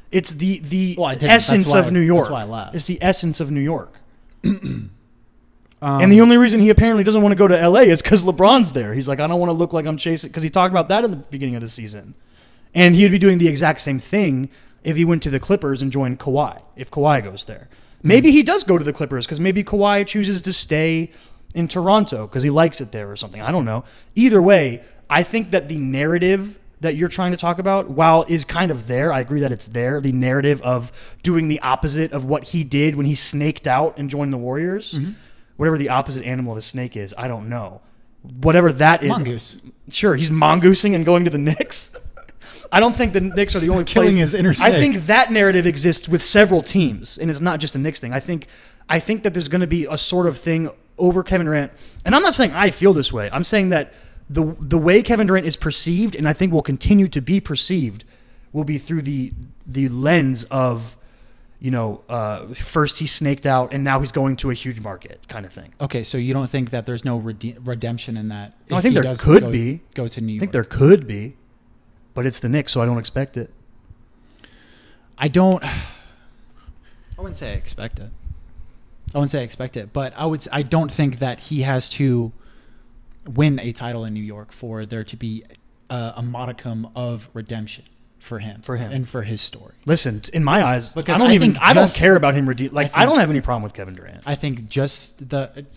It's the essence of New York. That's why I laughed. It's the essence of New York. And the only reason he apparently doesn't want to go to LA is because LeBron's there. He's like, I don't want to look like I'm chasing, because he talked about that in the beginning of the season. And he'd be doing the exact same thing if he went to the Clippers and joined Kawhi, if Kawhi goes there. Maybe he does go to the Clippers because maybe Kawhi chooses to stay in Toronto because he likes it there or something. I don't know. Either way, I think that the narrative that you're trying to talk about, while is kind of there, I agree that it's there, the narrative of doing the opposite of what he did when he snaked out and joined the Warriors. Mm-hmm. Whatever the opposite animal of a snake is, I don't know. Whatever that is. Mongoose. Sure, he's mongoosing and going to the Knicks. I don't think the Knicks are the only killing place. His inner snake. I think that narrative exists with several teams, and it's not just a Knicks thing. I think that there's going to be a sort of thing over Kevin Durant, and I'm not saying I feel this way. I'm saying that the way Kevin Durant is perceived, and I think will continue to be perceived, will be through the lens of, first he snaked out, and now he's going to a huge market kind of thing. Okay, so you don't think that there's no redemption in that? No, I think there could be. Go to New York. I think there could be. But it's the Knicks, so I don't expect it. I wouldn't say I expect it. But I don't think that he has to win a title in New York for there to be a modicum of redemption for him. And for his story. Listen, in my eyes, because I don't care about him I don't have any problem with Kevin Durant. I think just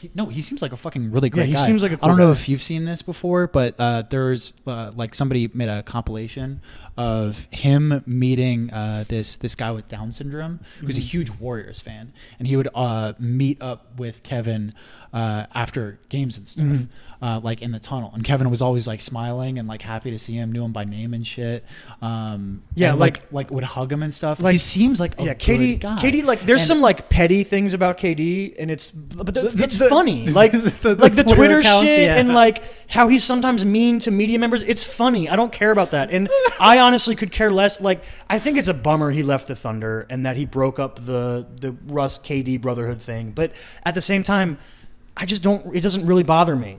he seems like a fucking really great guy. He seems like a cool I don't know guy. if you've seen this before, but there's somebody made a compilation of him meeting this guy with Down syndrome who's a huge Warriors fan, and he would meet up with Kevin after games and stuff. Like in the tunnel, and Kevin was always like smiling and like happy to see him, knew him by name and shit. And like would hug him and stuff. Like, he seems like a good guy. KD, like there's some like petty things about KD, and it's funny. Like the Twitter accounts, shit and like how he's sometimes mean to media members. It's funny. I don't care about that, and I honestly could care less. Like I think it's a bummer he left the Thunder and that he broke up the Russ KD brotherhood thing. But at the same time, I just don't. It doesn't really bother me.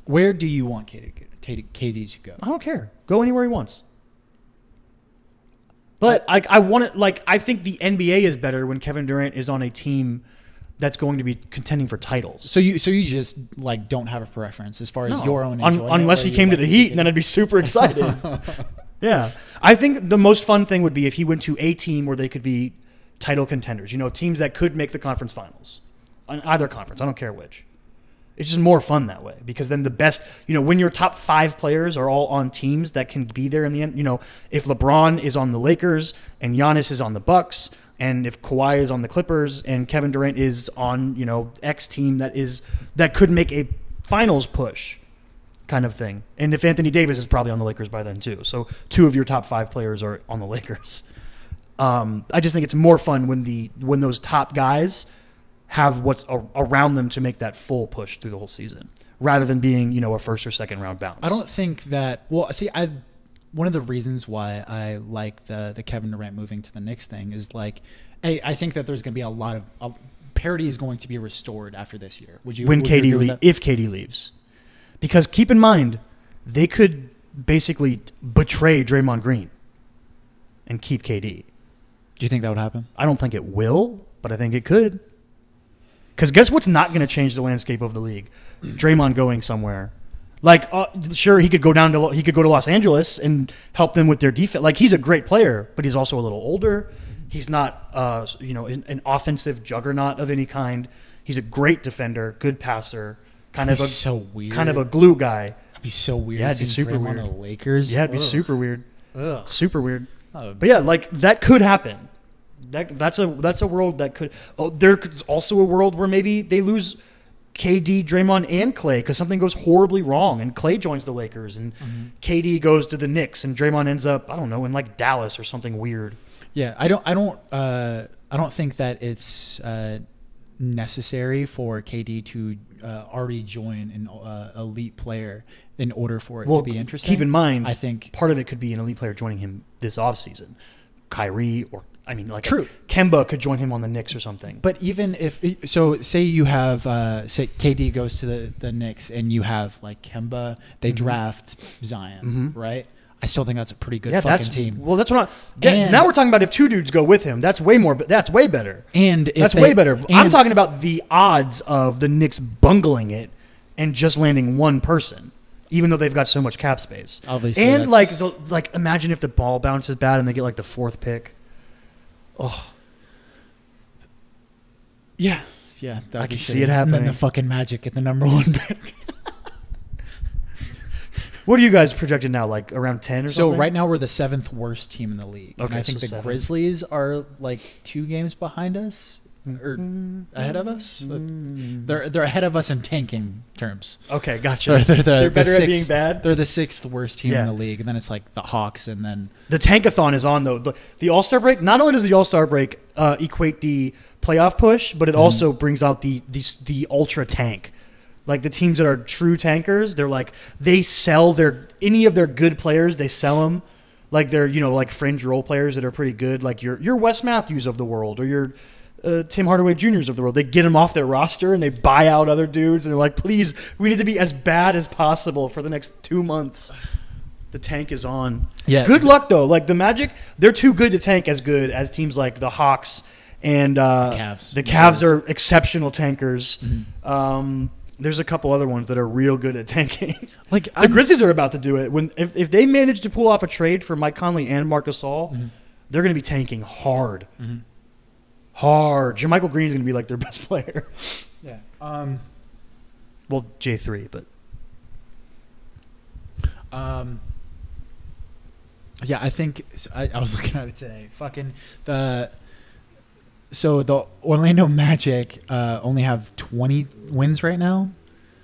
Where do you want KD to go? I don't care. Go anywhere he wants. But I want it. Like I think the NBA is better when Kevin Durant is on a team that's going to be contending for titles. So you just like don't have a preference as far as your own enjoyment, unless he came to the Heat, and then I'd be super excited. Yeah, I think the most fun thing would be if he went to a team where they could be title contenders. Teams that could make the conference finals, on either conference. I don't care which. It's just more fun that way because then the best, when your top 5 players are all on teams that can be there in the end, if LeBron is on the Lakers and Giannis is on the Bucks and if Kawhi is on the Clippers and Kevin Durant is on, X team that could make a finals push kind of thing. And if Anthony Davis is probably on the Lakers by then too. So 2 of your top 5 players are on the Lakers. I just think it's more fun when those top guys have what's around them to make that full push through the whole season, rather than being, a first or second round bounce. I don't think that. Well, see, one of the reasons why I like the Kevin Durant moving to the Knicks thing is like, I think that there's going to be a lot of parity is going to be restored after this year. Would you? If KD leaves, because keep in mind, they could basically betray Draymond Green and keep KD. Do you think that would happen? I don't think it will, but I think it could. Because guess what's not going to change the landscape of the league? Draymond going somewhere. Like, sure, he could go to Los Angeles and help them with their defense. Like, he's a great player, but he's also a little older. He's not, an offensive juggernaut of any kind. He's a great defender, good passer, kind of a glue guy. That'd be so weird. Yeah, it'd be super weird. On the Lakers. Yeah, it'd be super weird. Ugh. Super weird. But yeah, like that could happen. That's a world that could. Oh, there's also a world where maybe they lose KD, Draymond, and Klay because something goes horribly wrong, and Klay joins the Lakers, and KD goes to the Knicks, and Draymond ends up, I don't know, in like Dallas or something weird. Yeah, I don't think that it's necessary for KD to already join an elite player in order for it to be interesting. Keep in mind, I think part of it could be an elite player joining him this offseason. Kyrie or True. Kemba could join him on the Knicks or something. But even if so, say you have say KD goes to the Knicks and you have like Kemba, they draft Zion, right? I still think that's a pretty good fucking team. Well, that's what now we're talking about if 2 dudes go with him. That's way better. And that's way better. I'm talking about the odds of the Knicks bungling it and just landing one person, even though they've got so much cap space. Obviously, and like imagine if the ball bounces bad and they get like the 4th pick. Oh, yeah, I can see it happening. And then the fucking Magic at the #1 pick. What are you guys projected now? Like around 10 or something? So right now we're the 7th worst team in the league. Okay, and I think so the 7. Grizzlies are like 2 games behind us or ahead of us. They're ahead of us in tanking terms. Okay, gotcha. They're better the at being bad. They're the 6th worst team in the league, and then it's like the Hawks, and then the tankathon is on though. The All-Star break. Not only does the All-Star break equate the playoff push, but it also brings out the ultra tank. Like the teams that are true tankers, they're like they sell any of their good players. They sell them, like they're like fringe role players that are pretty good, like your Wes Matthews of the world or your Tim Hardaway Jr.'s of the world. They get them off their roster and they buy out other dudes and they're like, please, we need to be as bad as possible for the next 2 months. The tank is on. Yeah. Good luck though. Like the Magic, they're too good to tank as good as teams like the Hawks and Cavs. The Cavs are exceptional tankers. There's a couple other ones that are real good at tanking. Like the Grizzlies are about to do it. If they manage to pull off a trade for Mike Conley and Marc Gasol, they're going to be tanking hard. Hard. Jermichael Green is going to be like their best player. Yeah. Well, J3, but. Yeah, I think I was looking at it today. So the Orlando Magic only have 20 wins right now.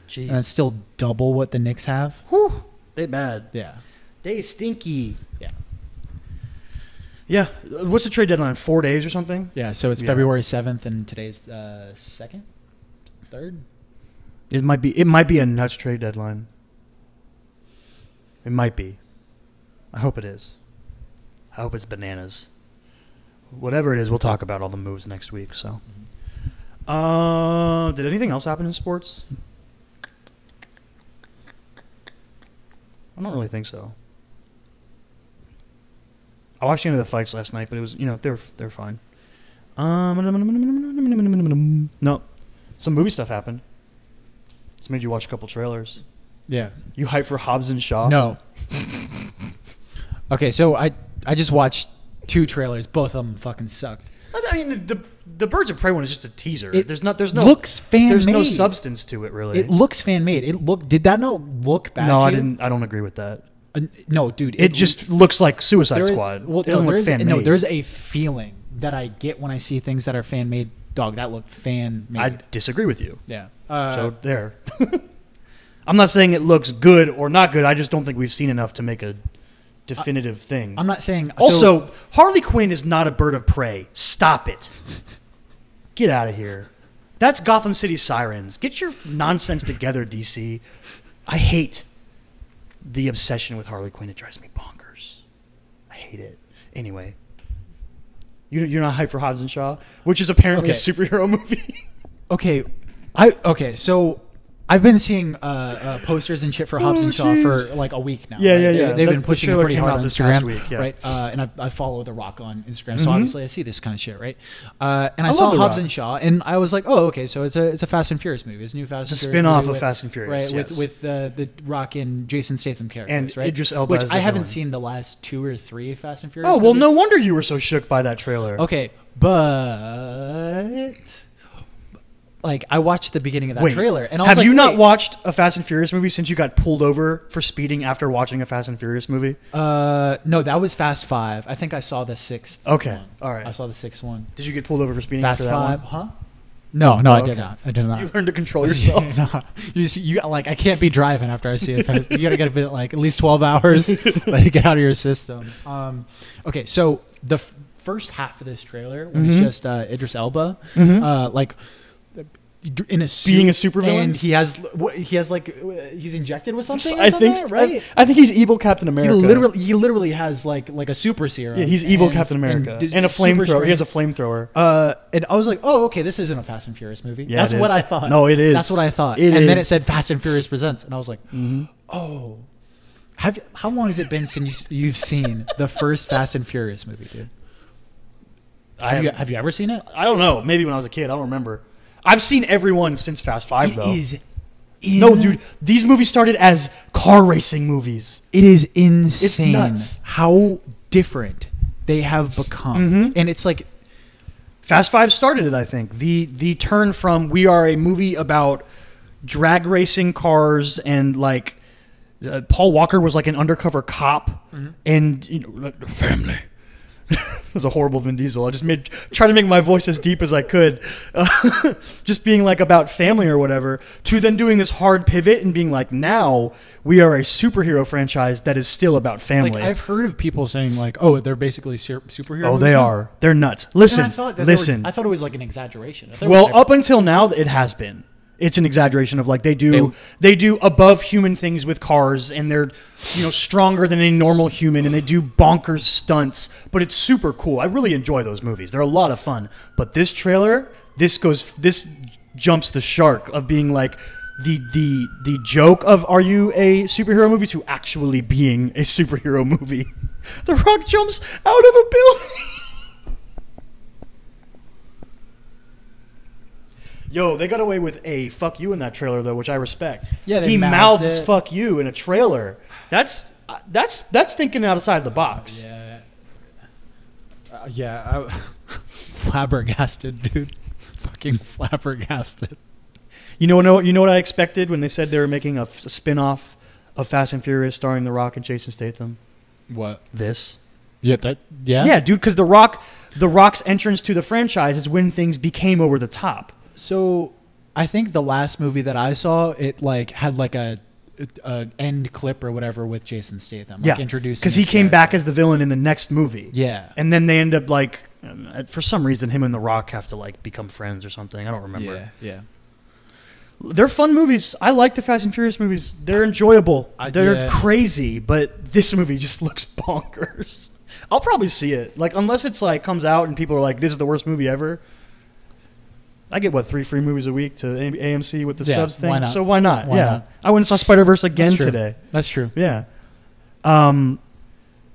Jeez. And it's still double what the Knicks have. Whew. They bad. Yeah. They stinky. Yeah. Yeah. What's the trade deadline? 4 days or something? Yeah, so it's February 7th and today's 2nd? 3rd? It might be a nuts trade deadline. It might be. I hope it is. I hope it's bananas. Whatever it is, we'll talk about all the moves next week. So, did anything else happen in sports? I don't really think so. I watched any of the fights last night, but it was they're fine. No, some movie stuff happened. It's made you watch a couple trailers. Yeah. You hyped for Hobbs and Shaw? No. Okay, so I just watched 2 trailers. Both of them fucking sucked. I mean, the Birds of Prey one is just a teaser. There's no looks fan-made. There's no substance to it, really. It looks fan-made. Did that not look bad? No, to I you? didn't. I don't agree with that. No, dude. It just looks like Suicide Squad. It doesn't look fan-made. No, there's a feeling that I get when I see things that are fan-made. Dog, that looked fan-made. I disagree with you. Yeah. So there. I'm not saying it looks good or not good. I just don't think we've seen enough to make a definitive thing. I'm not saying. Also, Harley Quinn is not a bird of prey. Stop it. Get out of here. That's Gotham City Sirens. Get your nonsense together, DC. I hate the obsession with Harley Quinn. It drives me bonkers. I hate it. Anyway, you're not hyped for Hobbs and Shaw, which is apparently a superhero movie. So I've been seeing posters and shit for Hobbs and Shaw for like a week now. Yeah, right? yeah. They've been pushing it pretty hard on this Instagram, past week, yeah. right? And I follow The Rock on Instagram, so obviously I see this kind of shit, right? And I love saw The Hobbs Rock. and Shaw, and I was like, oh, okay, so it's a Fast and Furious movie. It's a new Fast and It's a Furious spin-off movie of Fast and Furious, right? yes. With the Rock and Jason Statham characters, And right? Idris Elba Which as the I haven't villain. seen the last 2 or 3 Fast and Furious. Oh, well, movies. no wonder you were so shook by that trailer. Okay, but like I watched the beginning of that trailer, and I was have like, you not wait. watched a Fast and Furious movie since you got pulled over for speeding after watching a Fast and Furious movie? No, that was Fast 5. I think I saw the 6th. Okay, one. all right. I saw the 6th one. Did you get pulled over for speeding Fast after that 5, one? huh? No, Oh, I okay. did not. I did not. You learned to control yourself. No. You like I can't be driving after I see a fast. You gotta get a bit like at least 12 hours. Let it get out of your system. Okay, so the first half of this trailer when it's just Idris Elba, like in a suit, Being a supervillain? and he has like he's injected with something. I think right. I think he's evil Captain America. He literally has like a super serum. Yeah, he's evil Captain America and a flamethrower. He has a flamethrower. And I was like, oh, okay, this isn't a Fast and Furious movie. Yeah, That's it what is. I thought. No, it is. That's what I thought. It and then it is. said Fast and Furious Presents, and I was like, oh. How long has it been since you've seen the first Fast and Furious movie, dude? Have you ever seen it? I don't know. Maybe when I was a kid. I don't remember. I've seen everyone since Fast 5, though. It is. No, dude. These movies started as car racing movies. It is insane nuts. how different they have become, and it's like Fast 5 started it, I think. The turn from we are a movie about drag racing cars and like Paul Walker was like an undercover cop and like, family. It was a horrible Vin Diesel. I just tried to make my voice as deep as I could, just being like about family or whatever. To then doing this hard pivot and being like, now we are a superhero franchise that is still about family. Like I've heard of people saying like, oh, they're basically superheroes. Oh, they are. They're nuts. Listen, listen. I thought it was like an exaggeration. Well, up until now, it has been. It's an exaggeration of like they do above human things with cars, and they're stronger than any normal human, and they do bonkers stunts. But it's super cool. I really enjoy those movies. They're a lot of fun. But this trailer, this jumps the shark of being like the joke of are you a superhero movie to actually being a superhero movie. The Rock jumps out of a building. Yo, they got away with a fuck you in that trailer though, which I respect. Yeah, he mouths fuck you in a trailer. That's thinking outside the box. Yeah. Flabbergasted, dude. Fucking flabbergasted. You know what I expected when they said they were making a spin-off of Fast and Furious starring The Rock and Jason Statham? What? This. Yeah, Yeah, dude, because The Rock's entrance to the franchise is when things became over the top. So I think the last movie that I saw, it like had like a end clip or whatever with Jason Statham, like introducing because he came back as the villain in the next movie. Yeah, and then they end up like for some reason him and The Rock have to like become friends or something. I don't remember. Yeah. They're fun movies. I like the Fast and Furious movies. They're enjoyable. They're crazy, but this movie just looks bonkers. I'll probably see it, like unless it's like comes out and people are like, "This is the worst movie ever." I get 3 free movies a week to AMC with the Stubbs thing. Why not? So why not? Why not? I went and saw Spider-Verse again today. That's true. Yeah. But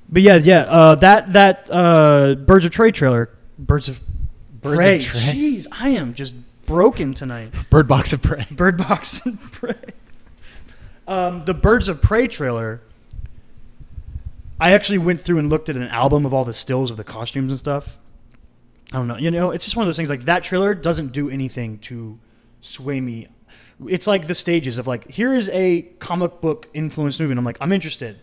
that Birds of Prey trailer. Birds of Prey. Jeez, I am just broken tonight. Bird Box of Prey. Bird Box of Prey. The Birds of Prey trailer. I actually went through and looked at an album of all the stills of the costumes and stuff. I don't know. It's just one of those things. Like that trailer doesn't do anything to sway me. It's like the stages of like, here is a comic book influenced movie, and I'm like, I'm interested.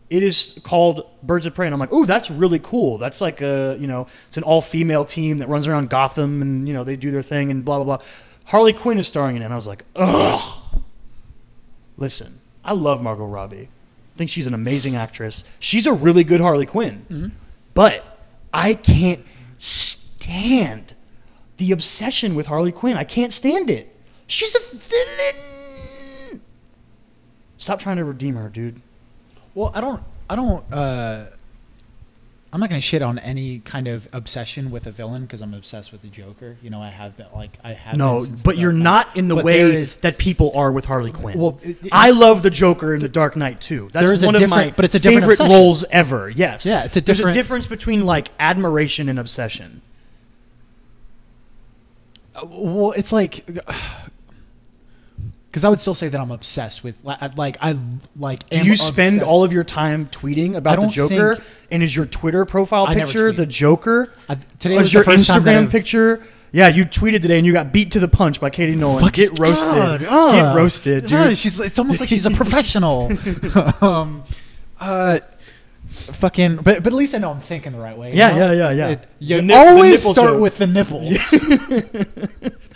It is called Birds of Prey, and I'm like, ooh, that's really cool. That's like it's an all female team that runs around Gotham, and they do their thing and blah blah blah. Harley Quinn is starring in it, and I was like, ugh. Listen, I love Margot Robbie. I think she's an amazing actress. She's a really good Harley Quinn, but I can't stand the obsession with Harley Quinn. I can't stand it. She's a villain. Stop trying to redeem her, dude. Well, I'm not going to shit on any kind of obsession with a villain because I'm obsessed with the Joker. I have been No, but you're not in the way that people are with Harley Quinn. Well, I love the Joker in The Dark Knight too. That's one of my favorite obsession. roles ever. Yes. Yeah, There's a difference between like admiration and obsession. Well, it's like because I would still say that I'm obsessed with Do you spend all of your time tweeting about the Joker? And is your Twitter profile picture the Joker? Today was your the first time Instagram picture? Yeah, you tweeted today and you got beat to the punch by Katie Nolan. Get roasted. Get roasted, dude. It's almost like she's a professional. fucking, but at least I know I'm thinking the right way. You Yeah, know? yeah. You always the nipple start joke. with the nipples.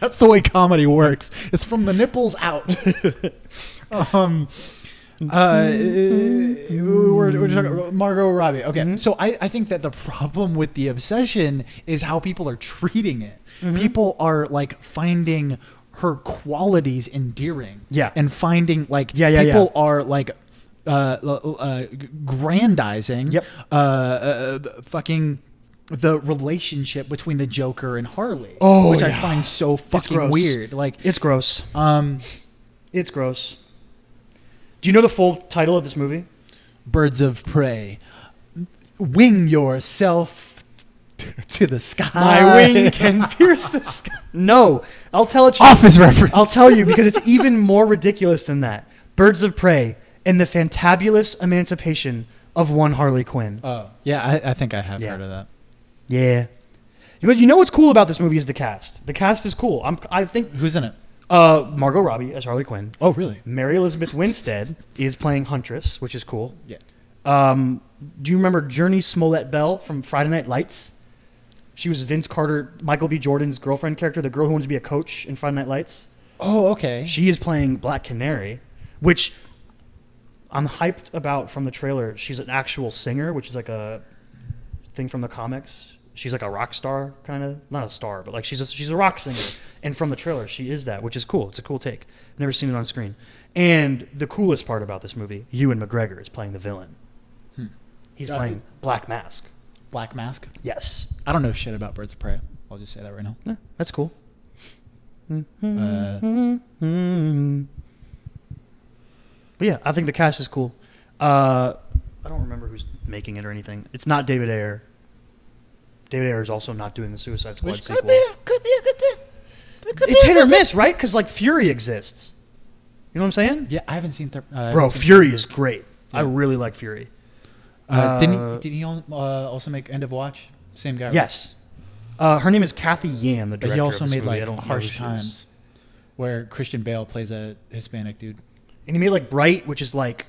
That's the way comedy works. It's from the nipples out. We're talking about Margot Robbie. Okay, so I think that the problem with the obsession is how people are treating it. People are like finding her qualities endearing. Yeah. And finding like people are like grandizing fucking the relationship between the Joker and Harley. Which I find so fucking weird. Like it's gross. It's gross. Do you know the full title of this movie? Birds of Prey. Wing yourself to the sky. My wing can pierce the sky. No, I'll tell it to you. Office reference. I'll tell you because it's even more ridiculous than that. Birds of Prey and the fantabulous emancipation of one Harley Quinn. Oh, yeah, I think I have heard of that. Yeah. But you know what's cool about this movie is the cast. The cast is cool. I think Who's in it? Margot Robbie as Harley Quinn. Oh, really? Mary Elizabeth Winstead is playing Huntress, which is cool. Yeah. Do you remember Journey Smollett-Bell from Friday Night Lights? She was Vince Carter, Michael B. Jordan's girlfriend character, the girl who wanted to be a coach in Friday Night Lights. Oh, okay. She is playing Black Canary, which I'm hyped about from the trailer. She's an actual singer, which is like a thing from the comics. She's like a rock star, kind of. Not a star, but like she's a rock singer. And from the trailer, she is that, which is cool. It's a cool take. I've never seen it on screen. And the coolest part about this movie, Ewan McGregor is playing the villain. He's playing Black Mask. Black Mask? Yes. I don't know shit about Birds of Prey. I'll just say that right now. Yeah, that's cool. But yeah, I think the cast is cool. I don't remember who's making it or anything. It's not David Ayer. David Ayer is also not doing the Suicide Squad Which sequel. could be a good thing. It's hit or miss, right? Because like Fury exists. You know what I'm saying? Yeah, I haven't seen... Bro, Fury is great. Yeah. I really like Fury. Did he also make End of Watch? Same guy, right? Yes. Her name is Kathy Yan, the director. But he also of this made movie. like Harsh Times, where Christian Bale plays a Hispanic dude. And he made like Bright, which is like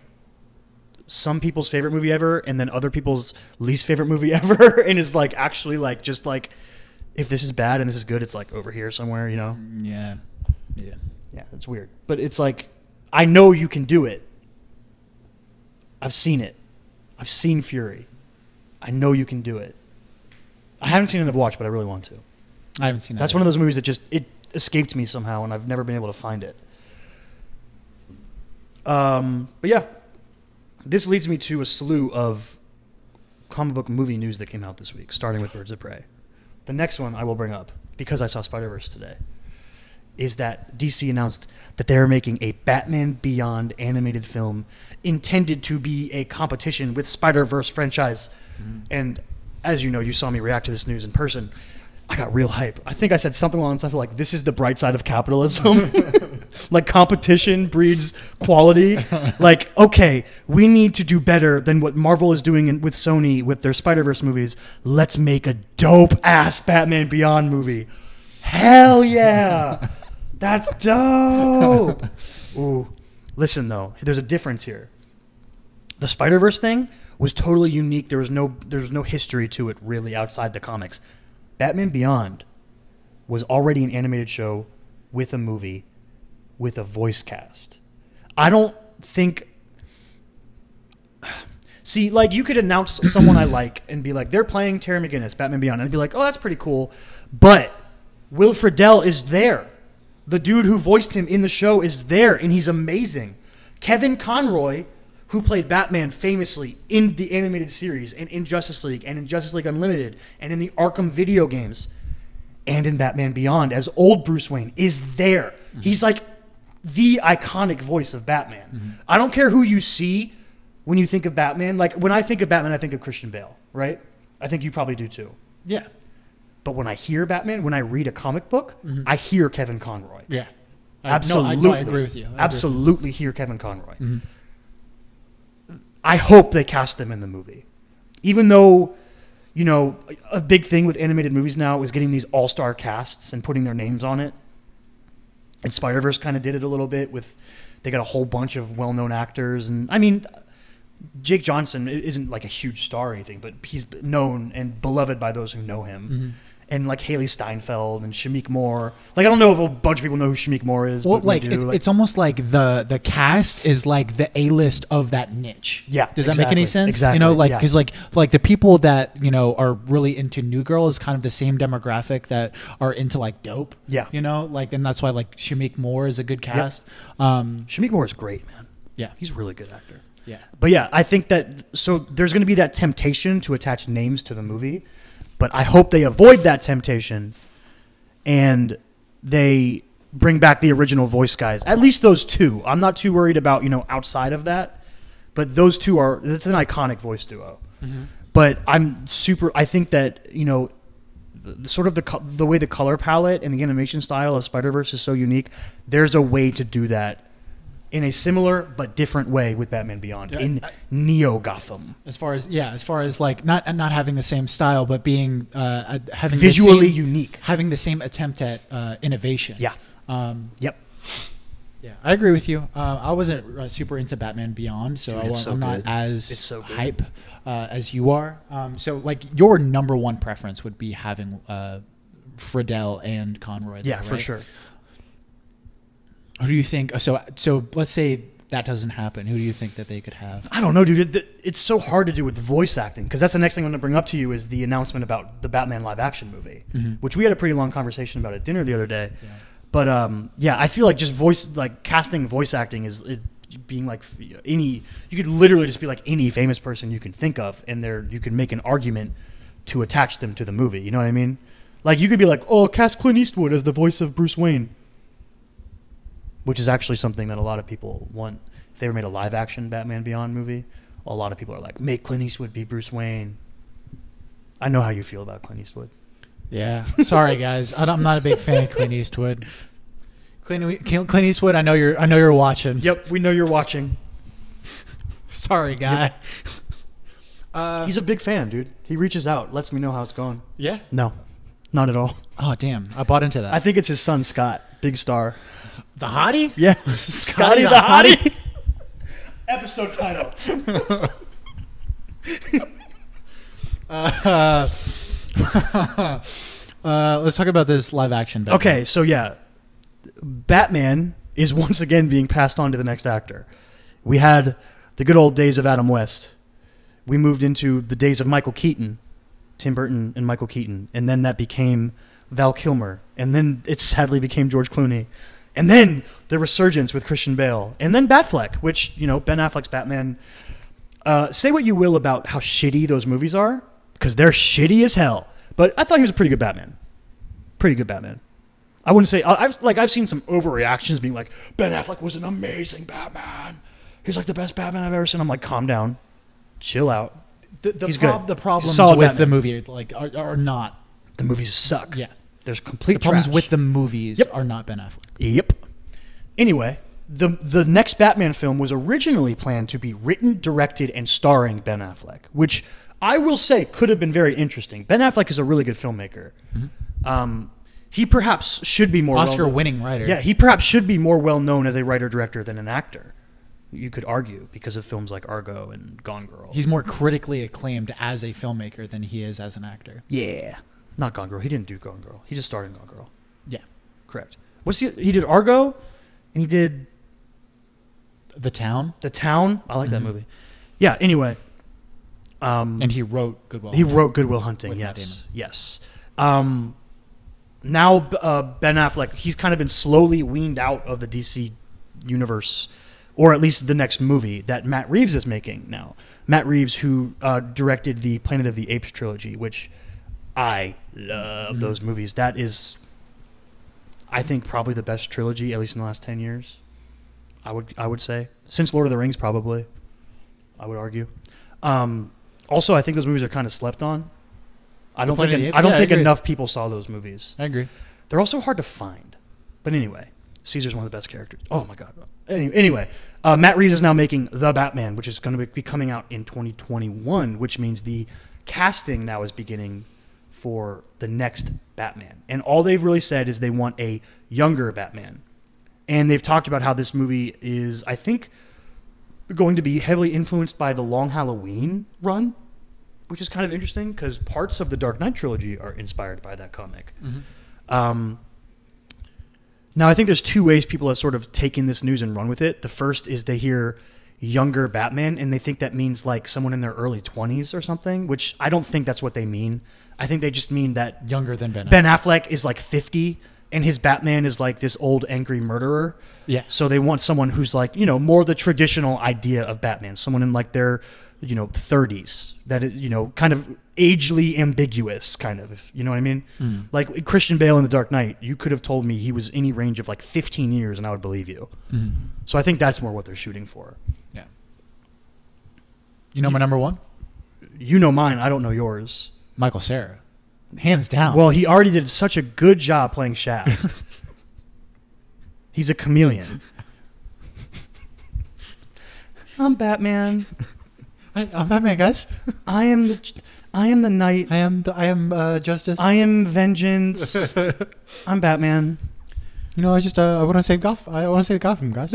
some people's favorite movie ever, and then other people's least favorite movie ever, and is like actually like just like if this is bad and this is good, it's like over here somewhere, you know? Yeah. Yeah, it's weird, but it's like I know you can do it. I've seen it. I've seen Fury. I know you can do it. I haven't seen End of Watch, but I really want to. I haven't seen that. That's one of those movies that just it escaped me somehow, and I've never been able to find it. But yeah, this leads me to a slew of comic book movie news that came out this week, starting with Birds of Prey. The next one I will bring up, because I saw Spider-Verse today, is that DC announced that they are making a Batman Beyond animated film intended to be a competition with Spider-Verse franchise. And as you know, you saw me react to this news in person. I got real hype. I think I said something along the lines of like, this is the bright side of capitalism. Like competition breeds quality. Like, okay, we need to do better than what Marvel is doing with Sony with their Spider-Verse movies. Let's make a dope-ass Batman Beyond movie. Hell yeah. That's dope. Ooh. Listen, though, there's a difference here. The Spider-Verse thing was totally unique. There was no history to it, really, outside the comics. Batman Beyond was already an animated show with a movie with a voice cast. I don't think... See, like, you could announce someone I like and be like, they're playing Terry McGinnis, Batman Beyond. And I'd be like, oh, that's pretty cool. But Will Friedle is there. The dude who voiced him in the show is there, and he's amazing. Kevin Conroy, who played Batman famously in the animated series and in Justice League and in Justice League Unlimited and in the Arkham video games and in Batman Beyond as old Bruce Wayne, is there. Mm-hmm. He's like the iconic voice of Batman. Mm-hmm. I don't care who you see when you think of Batman. Like, when I think of Batman, I think of Christian Bale, right? I think you probably do too. Yeah. But when I hear Batman, when I read a comic book, I hear Kevin Conroy. Yeah. Absolutely. I agree with you. Absolutely hear Kevin Conroy. Mm-hmm. I hope they cast them in the movie. Even though, you know, a big thing with animated movies now is getting these all-star casts and putting their names on it. And Spider-Verse kind of did it a little bit with, they got a whole bunch of well-known actors. And I mean, Jake Johnson isn't like a huge star or anything, but he's known and beloved by those who know him. Mm-hmm. And like Haley Steinfeld and Shameik Moore. Like, I don't know if a bunch of people know who Shameik Moore is. Well, but like do. it's almost like the cast is like the A-list of that niche. Yeah, does that make any sense? Exactly. You know, like because like the people that are really into New Girl is kind of the same demographic that are into like Dope. Yeah, you know, like, and that's why like Shameik Moore is a good cast. Yep. Shameik Moore is great, man. Yeah, he's a really good actor. Yeah, but yeah, I think that there's going to be that temptation to attach names to the movie. But I hope they avoid that temptation and they bring back the original voice guys. At least those two. I'm not too worried about, outside of that. But those two it's an iconic voice duo. Mm-hmm. But I think that, the way the color palette and the animation style of Spider-Verse is so unique, there's a way to do that in a similar but different way with Batman Beyond in Neo Gotham. As far as like not having the same style, but being having visually unique, having the same attempt at innovation. Yeah. Yep. Yeah, I agree with you. I wasn't super into Batman Beyond, so I'm not as hype as you are. So like your number one preference would be having Friedel and Conroy. Yeah, right? for sure. Who do you think? So let's say that doesn't happen. Who do you think that they could have? I don't know, dude. It's so hard to do with voice acting because that's the next thing I'm going to bring up to you is the announcement about the Batman live action movie, which we had a pretty long conversation about at dinner the other day. Yeah. But I feel like just casting voice acting is being like you could literally just be like any famous person you can think of, and you can make an argument to attach them to the movie. You know what I mean? Like you could be like, oh, cast Clint Eastwood as the voice of Bruce Wayne. Which is actually something that a lot of people want. If they ever made a live-action Batman Beyond movie, a lot of people are like, make Clint Eastwood be Bruce Wayne. I know how you feel about Clint Eastwood. Yeah. Sorry, guys. I'm not a big fan of Clint Eastwood. Clint Eastwood, I know you're watching. Yep, we know you're watching. Sorry, guy. Yep. He's a big fan, dude. He reaches out, lets me know how it's going. Yeah? No, not at all. Oh, damn. I bought into that. I think it's his son, Scott. Big star. The Hottie? Yeah. Scottie the Hottie. Episode title. Let's talk about this live action Batman. Okay, so yeah. Batman is once again being passed on to the next actor. We had the good old days of Adam West. We moved into the days of Michael Keaton, Tim Burton and Michael Keaton, and then that became Val Kilmer, and then it sadly became George Clooney. And then the resurgence with Christian Bale. And then Batfleck, which, Ben Affleck's Batman. Say what you will about how shitty those movies are, because they're shitty as hell. But I thought he was a pretty good Batman. Pretty good Batman. I wouldn't say... I've seen some overreactions being like, Ben Affleck was an amazing Batman. He's like the best Batman I've ever seen. I'm like, calm down. Chill out. He's good. The problems Solid with Batman. the movie are not... The movies suck. Yeah. There's complete The problems trash. with the movies are not Ben Affleck. Yep. Anyway, the next Batman film was originally planned to be written, directed, and starring Ben Affleck, which I will say could have been very interesting. Ben Affleck is a really good filmmaker. Mm-hmm. He perhaps should be more Oscar-winning writer. Yeah, he perhaps should be more well-known as a writer-director than an actor. You could argue because of films like Argo and Gone Girl. He's more critically acclaimed as a filmmaker than he is as an actor. Yeah. Not Gone Girl. He didn't do Gone Girl. He just starred in Gone Girl. Yeah. Correct. He did Argo, and he did... The Town? The Town. I like that movie. Yeah, anyway. And he wrote Good Will He Hunting. wrote Good Will Hunting, With Matt yes. Damon. Yes. Now, Ben Affleck, he's kind of been slowly weaned out of the DC universe, or at least the next movie that Matt Reeves is making now. Matt Reeves, who directed the Planet of the Apes trilogy, which I love those movies. That is, I think, probably the best trilogy, at least in the last 10 years. I would say. Since Lord of the Rings, probably. I would argue. Also, I think those movies are kind of slept on. I don't think enough people saw those movies. I agree. They're also hard to find. But anyway, Caesar's one of the best characters. Oh my God. Anyway, Matt Reeves is now making The Batman, which is going to be coming out in 2021, which means the casting now is beginning for the next Batman. And all they've really said is they want a younger Batman. And they've talked about how this movie is, I think, going to be heavily influenced by the Long Halloween run, which is kind of interesting because parts of the Dark Knight trilogy are inspired by that comic. Now, I think there's two ways people have sort of taken this news and run with it. The first is they hear younger Batman, and they think that means like someone in their early 20s or something, which I don't think that's what they mean. I think they just mean that younger than Ben Affleck is like 50, and his Batman is like this old angry murderer. Yeah. So they want someone who's like, you know, more the traditional idea of Batman, someone in like their, you know, 30s, that, you know, kind of agely ambiguous, kind of, you know what I mean? Like Christian Bale in The Dark Knight, you could have told me he was any range of like 15 years and I would believe you. So I think that's more what they're shooting for. Yeah. You know my number one? You know mine. I don't know yours. Michael Cera. Hands down. Well, he already did such a good job playing Shaft. He's a chameleon. I'm Batman. I'm Batman, guys. I am the knight. I am justice. I am vengeance. I'm Batman. You know, I want to save Gotham. I want to save Gotham, guys.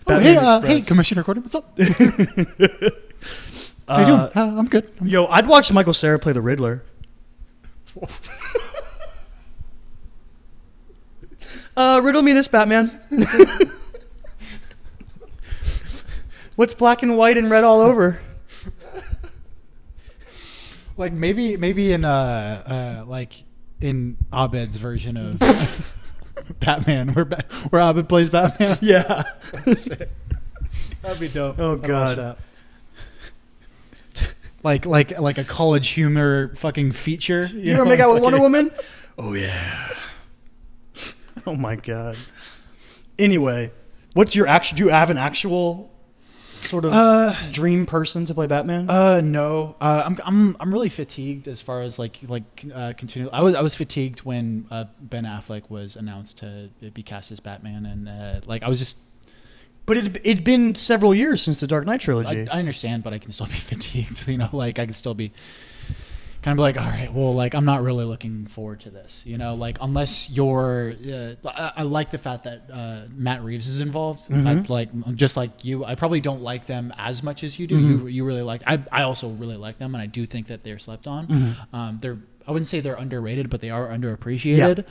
Hey, Commissioner Gordon, what's up? How you doing? I'm good. Yo, I'd watch Michael Cera play the Riddler. Riddle me this, Batman. What's black and white and red all over? Like maybe in like in Abed's version of Batman, where Abed plays Batman. Yeah, that'd be dope. Oh god. Like a college humor fucking feature. You ever make out with Wonder Woman? Oh yeah. Oh my god. Anyway, what's your do you have an actual sort of dream person to play Batman? No. I'm really fatigued as far as continue. I was fatigued when Ben Affleck was announced to be cast as Batman, and I was just. But it'd been several years since the Dark Knight trilogy. I understand, but I can still be fatigued. You know, like I can still be kind of like, all right, well, like I'm not really looking forward to this. You know, like unless you're. I like the fact that Matt Reeves is involved. Just like you, I probably don't like them as much as you do. You really like. I also really like them, and I do think that they're slept on. They're. I wouldn't say they're underrated, but they are underappreciated.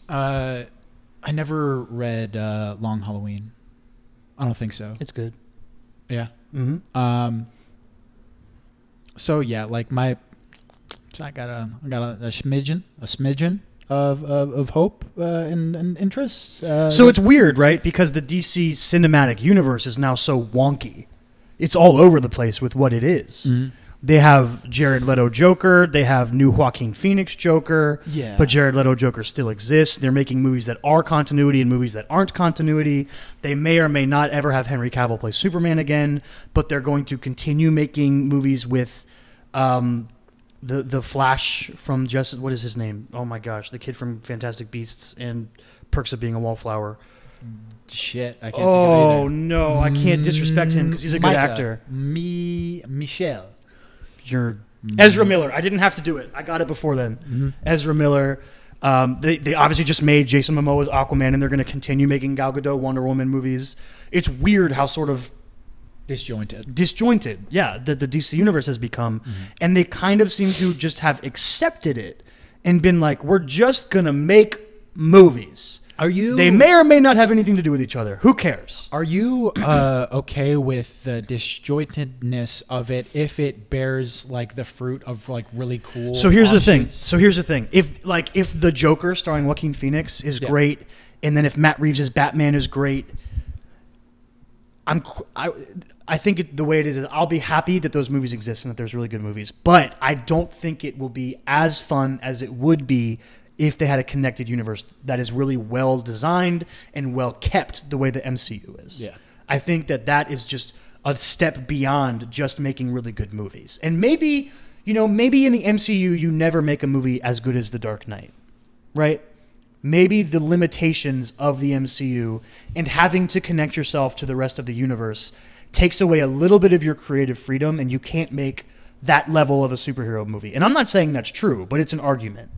Yeah. I never read Long Halloween. I don't think so. It's good. Yeah. So yeah, like I got a smidgen of hope and interest. So it's weird, right? Because the DC cinematic universe is now so wonky. It's all over the place with what it is. They have Jared Leto Joker. They have new Joaquin Phoenix Joker. Yeah. But Jared Leto Joker still exists. They're making movies that are continuity and movies that aren't continuity. They may or may not ever have Henry Cavill play Superman again, but they're going to continue making movies with the Flash from Justice. What is his name? Oh my gosh, the kid from Fantastic Beasts and Perks of Being a Wallflower. Shit, I can't think of it either. No, I can't disrespect him because he's a good actor. Michelle. You're Ezra Miller. I didn't have to do it. I got it before then. Ezra Miller. They obviously just made Jason Momoa's Aquaman, and they're going to continue making Gal Gadot Wonder Woman movies. It's weird how sort of disjointed. Yeah, the DC universe has become, and they kind of seem to just have accepted it and been like, we're just going to make movies. They may or may not have anything to do with each other. Who cares? Are you okay with the disjointedness of it if it bears like the fruit of like really cool? So here's the thing. If the Joker starring Joaquin Phoenix is great, and then if Matt Reeves' Batman is great, I think the way it is I'll be happy that those movies exist and that there's really good movies. But I don't think it will be as fun as it would be if they had a connected universe that is really well designed and well kept the way the MCU is. Yeah. I think that is just a step beyond just making really good movies. And maybe in the MCU you never make a movie as good as The Dark Knight, right? Maybe the limitations of the MCU and having to connect yourself to the rest of the universe takes away a little bit of your creative freedom, and you can't make that level of a superhero movie. And I'm not saying that's true, but it's an argument.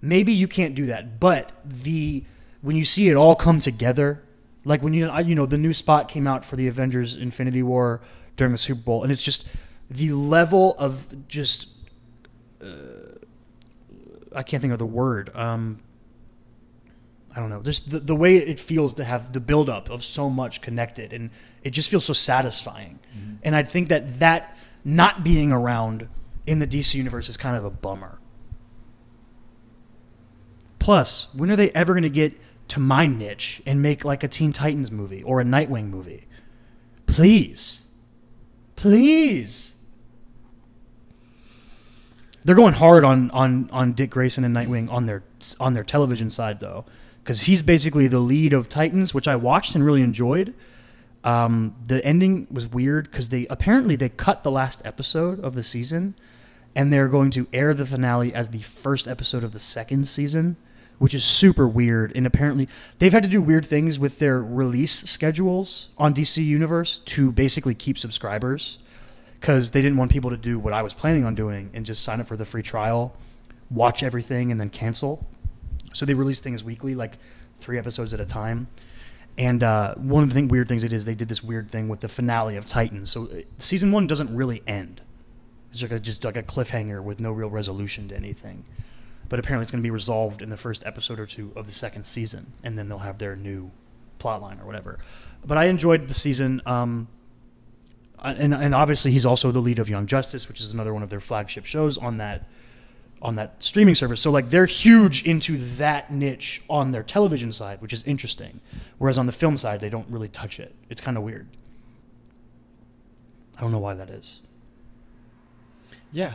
Maybe you can't do that, but the when you see it all come together, like when the new spot came out for the Avengers Infinity War during the Super Bowl, and it's just the level of just I can't think of the word. I don't know. Just the way it feels to have the buildup of so much connected, and it just feels so satisfying. Mm-hmm. And I think that not being around in the DC universe is kind of a bummer. Plus, when are they ever going to get to my niche and make like a Teen Titans movie or a Nightwing movie? Please. Please. They're going hard on Dick Grayson and Nightwing on their television side, though, because he's basically the lead of Titans, which I watched and really enjoyed. The ending was weird because they cut the last episode of the season, and they're going to air the finale as the first episode of the second season, which is super weird. And apparently they've had to do weird things with their release schedules on DC Universe to basically keep subscribers, because they didn't want people to do what I was planning on doing and just sign up for the free trial, watch everything, and then cancel. So they release things weekly, like 3 episodes at a time. And one of the weird things it is, they did this weird thing with the finale of Titans. So season 1 doesn't really end. It's just like a cliffhanger with no real resolution to anything. But apparently it's going to be resolved in the first episode or 2 of the second season, and then they'll have their new plotline or whatever. But I enjoyed the season. And obviously he's also the lead of Young Justice, which is another one of their flagship shows on that streaming service. So like they're huge into that niche on their television side, which is interesting. Whereas on the film side, they don't really touch it. It's kind of weird. I don't know why that is. Yeah.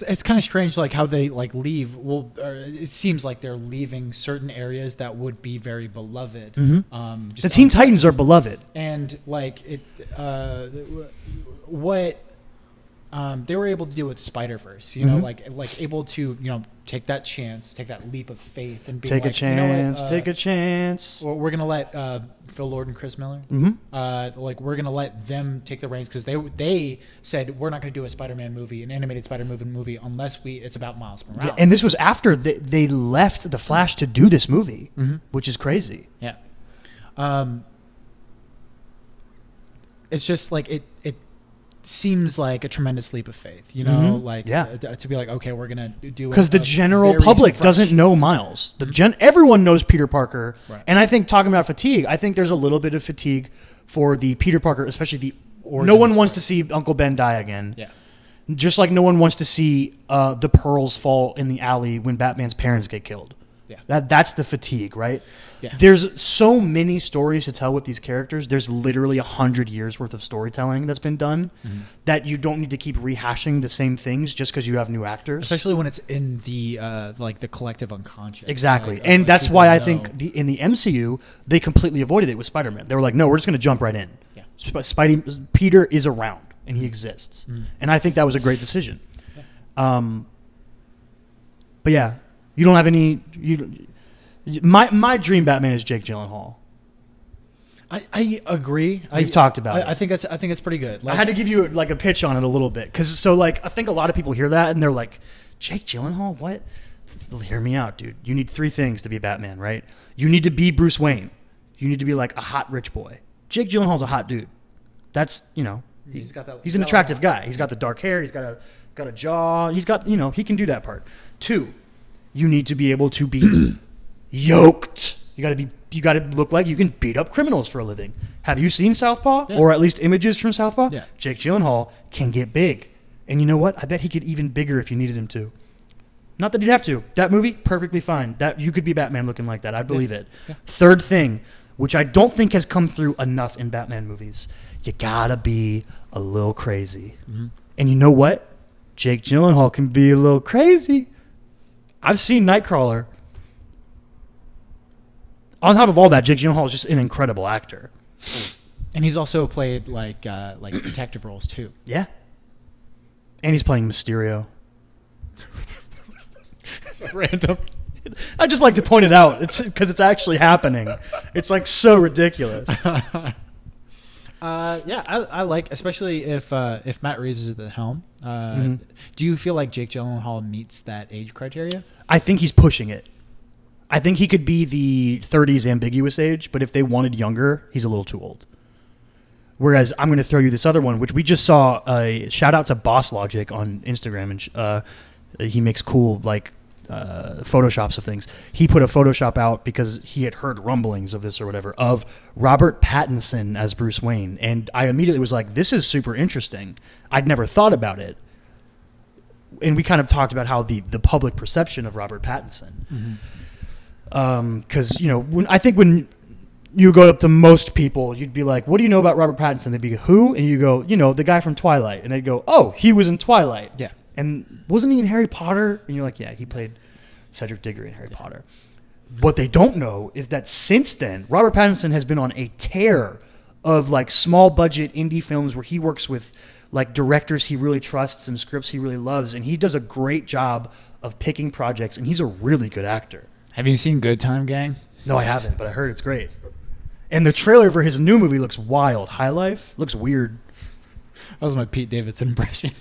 It's kind of strange, like how they like leave. Well, it seems like they're leaving certain areas that would be very beloved. Mm-hmm. The Teen Titans are beloved, and like it, what they were able to do with Spider-Verse, you know, like able to take that chance, take that leap of faith, and be take a chance. Well, we're gonna let Phil Lord and Chris Miller, like we're gonna let them take the reins, because they said we're not gonna do a Spider-Man movie, an animated Spider-Man movie, unless it's about Miles Morales. Yeah, and this was after they left the Flash to do this movie, which is crazy. Yeah, it's just like it seems like a tremendous leap of faith, to be like, okay, we're gonna do, because the general public doesn't know Miles. Everyone knows Peter Parker, right. And I think, talking about fatigue, I think there's a little bit of fatigue for the Peter Parker, especially the no one wants to see Uncle Ben die again. Yeah, just like no one wants to see the pearls fall in the alley when Batman's parents get killed. Yeah, that's the fatigue, right? Yeah. There's so many stories to tell with these characters. There's literally 100 years worth of storytelling that's been done, that you don't need to keep rehashing the same things just because you have new actors. Especially when it's in the like the collective unconscious. Exactly, and that's why I think in the MCU they completely avoided it with Spider-Man. They were like, no, we're just going to jump right in. Yeah, Peter is around and he exists, and I think that was a great decision. Yeah. But yeah. You don't have any. My dream Batman is Jake Gyllenhaal. I agree. We've talked about it. I think it's pretty good. Like, I had to give you like a pitch on it a little bit, because I think a lot of people hear that and they're like, Jake Gyllenhaal, what? Hear me out, dude. You need 3 things to be Batman, right? You need to be Bruce Wayne. You need to be like a hot rich boy. Jake Gyllenhaal's a hot dude. That's he's an attractive guy. He's got the dark hair. He's got a jaw. He's got he can do that part. 2. You need to be able to be yoked. You got to look like you can beat up criminals for a living. Have you seen Southpaw? Yeah. Or at least images from Southpaw? Yeah. Jake Gyllenhaal can get big. And you know what? I bet he could even bigger if you needed him to. Not that he'd have to. That movie, perfectly fine. That you could be Batman looking like that. I believe it. Yeah. 3rd thing, which I don't think has come through enough in Batman movies, you gotta be a little crazy. And you know what? Jake Gyllenhaal can be a little crazy. I've seen Nightcrawler. On top of all that, Jake Gyllenhaal is just an incredible actor. And he's also played like detective roles too. Yeah. And he's playing Mysterio. Random. I just like to point it out. It's because it's actually happening. It's like so ridiculous. Yeah, I like, especially if Matt Reeves is at the helm. Do you feel like Jake Gyllenhaal meets that age criteria? I think he's pushing it. I think he could be the 30s ambiguous age, but if they wanted younger, he's a little too old. Whereas I'm going to throw you this other one, which we just saw. Shout out to Boss Logic on Instagram, and he makes cool like photoshops of things. He put a Photoshop out because he had heard rumblings of this or whatever of Robert Pattinson as Bruce Wayne, and I immediately was like, "This is super interesting." I'd never thought about it, and we kind of talked about how the public perception of Robert Pattinson, because when you go up to most people, you'd be like, "What do you know about Robert Pattinson?" They'd be, "Who?" And you go, the guy from Twilight. And they'd go, "Oh, he was in Twilight." Yeah. And wasn't he in Harry Potter? And you're like, "Yeah, he played Cedric Diggory in Harry Potter." What they don't know is that since then, Robert Pattinson has been on a tear of like small budget indie films where he works with like directors he really trusts and scripts he really loves. And he does a great job of picking projects. And he's a really good actor. Have you seen Good Time Gang? No, I haven't, but I heard it's great. And the trailer for his new movie looks wild. High Life looks weird. That was my Pete Davidson impression.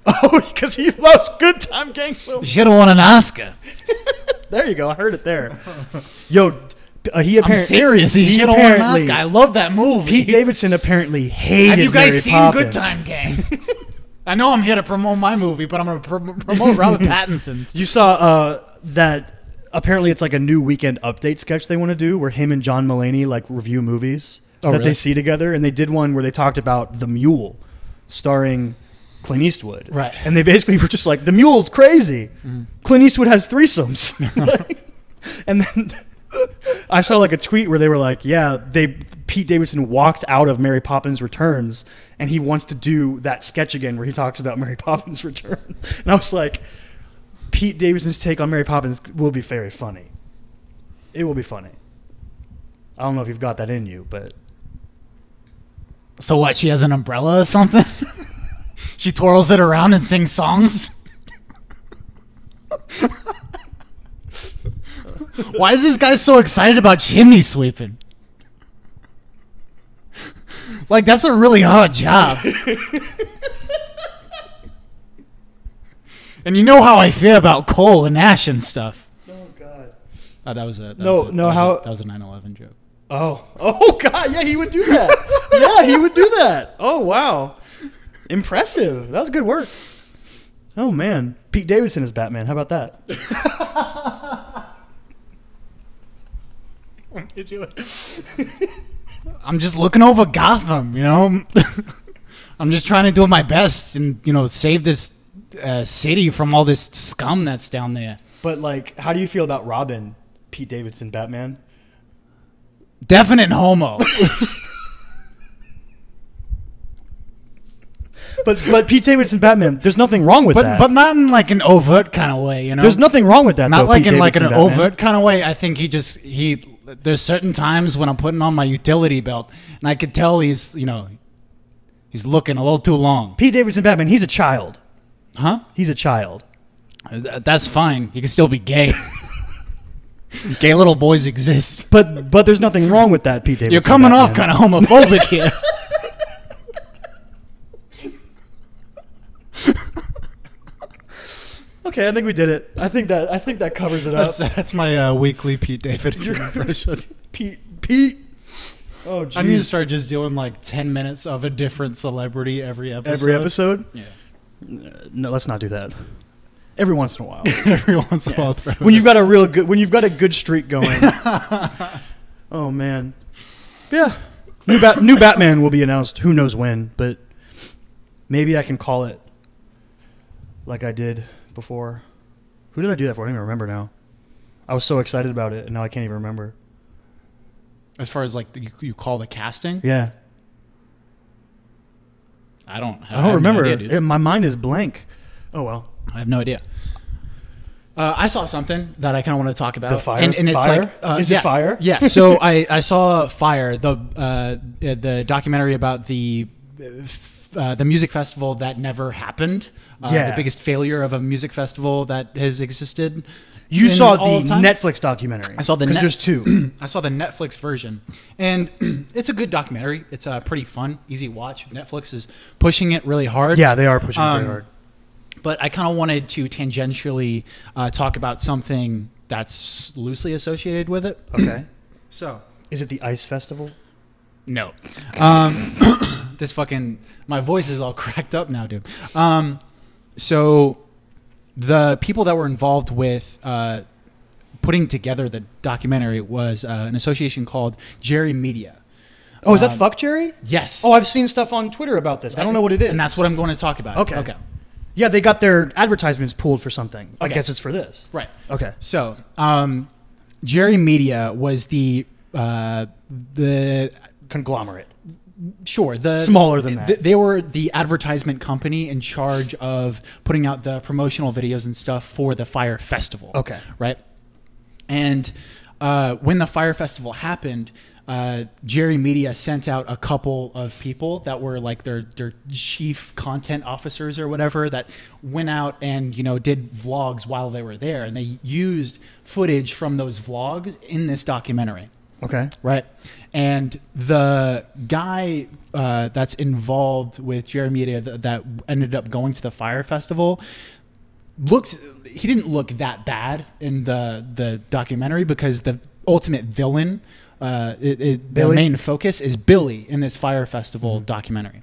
Oh, because he loves Good Time Gang so much. You should have won an Oscar. There you go. I heard it there. Yo, he apparently... I'm serious. He should have won an Oscar. I love that movie. Pete Davidson apparently hated Have you guys Mary seen Poppins. Good Time Gang? I know I'm here to promote my movie, but I'm going to promote Robert Pattinson's. You saw that... Apparently, it's like a new Weekend Update sketch they want to do where him and John Mulaney like review movies that they see together. And they did one where they talked about The Mule starring Clint Eastwood. Right. And they basically were just like, the Mule's crazy. Clint Eastwood has threesomes. And then I saw like a tweet where they were like, yeah, Pete Davidson walked out of Mary Poppins Returns and he wants to do that sketch again where he talks about Mary Poppins Return. And I was like, Pete Davidson's take on Mary Poppins will be very funny. It will be funny. I don't know if you've got that in you, but... So what, she has an umbrella or something? She twirls it around and sings songs? Why is this guy so excited about chimney sweeping? Like, that's a really hard job. And you know how I feel about coal and ash and stuff. Oh, God. Oh, that was a 9/11 joke. Oh, God. Yeah, he would do that. Yeah, he would do that. Oh, wow. Impressive. That was good work. Oh, man. Pete Davidson is Batman. How about that? I'm just looking over Gotham, I'm just trying to do my best and, save this city from all this scum that's down there. But, like, how do you feel about Robin, Pete Davidson, Batman? Definite homo. But Pete Davidson, Batman, there's nothing wrong with that. But not in, like, an overt kind of way, There's nothing wrong with that, not though, like Pete in, like, an Davidson, Batman. overt kind of way. I think there's certain times when I'm putting on my utility belt, and I could tell he's looking a little too long. Pete Davidson, Batman, he's a child. Huh? He's a child. That's fine. He can still be gay. Gay little boys exist. But there's nothing wrong with that, Pete Davidson. You're coming Batman. off kind of homophobic here. Okay, I think we did it. I think that covers it up. That's my weekly Pete Davidson impression. Pete. Oh, geez. I need to start just doing like 10 minutes of a different celebrity every episode. Every episode? Yeah. No, let's not do that. Every once in a while. Every once in a while. When you've got a good streak going. Oh man. Yeah. New Batman will be announced who knows when, but maybe I can call it like I did before. Who did I do that for? I don't even remember now. I was so excited about it and now I can't even remember. As far as like you call the casting? Yeah. I don't remember. No idea, dude. My mind is blank. Oh well. I have no idea. I saw something that I kind of want to talk about. The fire? And it's Fire? like, Is it Fire? Yeah. So I saw Fire, the documentary about the music festival that never happened. The biggest failure of a music festival that has existed. You saw the Netflix documentary. I saw the because there's two. I saw the Netflix version, and it's a good documentary. It's pretty fun, easy watch. Netflix is pushing it really hard. Yeah, they are pushing it very hard. But I kind of wanted to tangentially talk about something that's loosely associated with it. Okay. So, Is it the Ice Festival? no. This fucking, my voice is all cracked up now, dude. So the people that were involved with putting together the documentary was an association called Jerry Media. Oh, is that Fuck Jerry? Yes. Oh, I've seen stuff on Twitter about this. I don't know what it is. And that's what I'm going to talk about. Okay. Yeah, they got their advertisements pulled for something. I Okay. guess it's for this. Right. Okay. So, Jerry Media was the Conglomerate. sure the Smaller than that. They were the advertisement company in charge of putting out the promotional videos and stuff for the Fire Festival. Okay. Right. And when the Fire Festival happened, Jerry Media sent out a couple of people that were like their chief content officers or whatever that went out and, you know, did vlogs while they were there. And they used footage from those vlogs in this documentary. Okay. Right. And the guy that's involved with Jerry Media that ended up going to the Fire Festival he didn't look that bad in the documentary because the ultimate villain, the main focus is Billy in this Fire Festival documentary.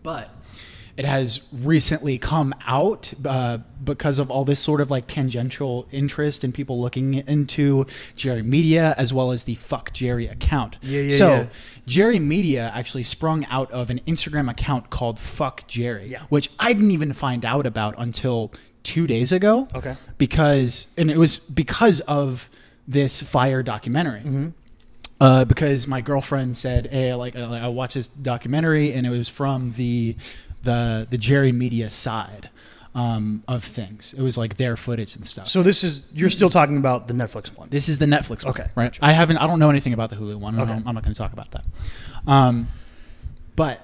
But it has recently come out because of all this sort of like tangential interest in people looking into Jerry Media as well as the Fuck Jerry account. So Jerry Media actually sprung out of an Instagram account called Fuck Jerry, which I didn't even find out about until 2 days ago. Okay. And it was because of this Fire documentary. Because my girlfriend said, "Hey, I watched this documentary, and it was from the Jerry Media side of things. It was like their footage and stuff." So you're still talking about the Netflix one. This is the Netflix one, Okay, right? gotcha. I don't know anything about the Hulu one. Okay. I'm not going to talk about that. But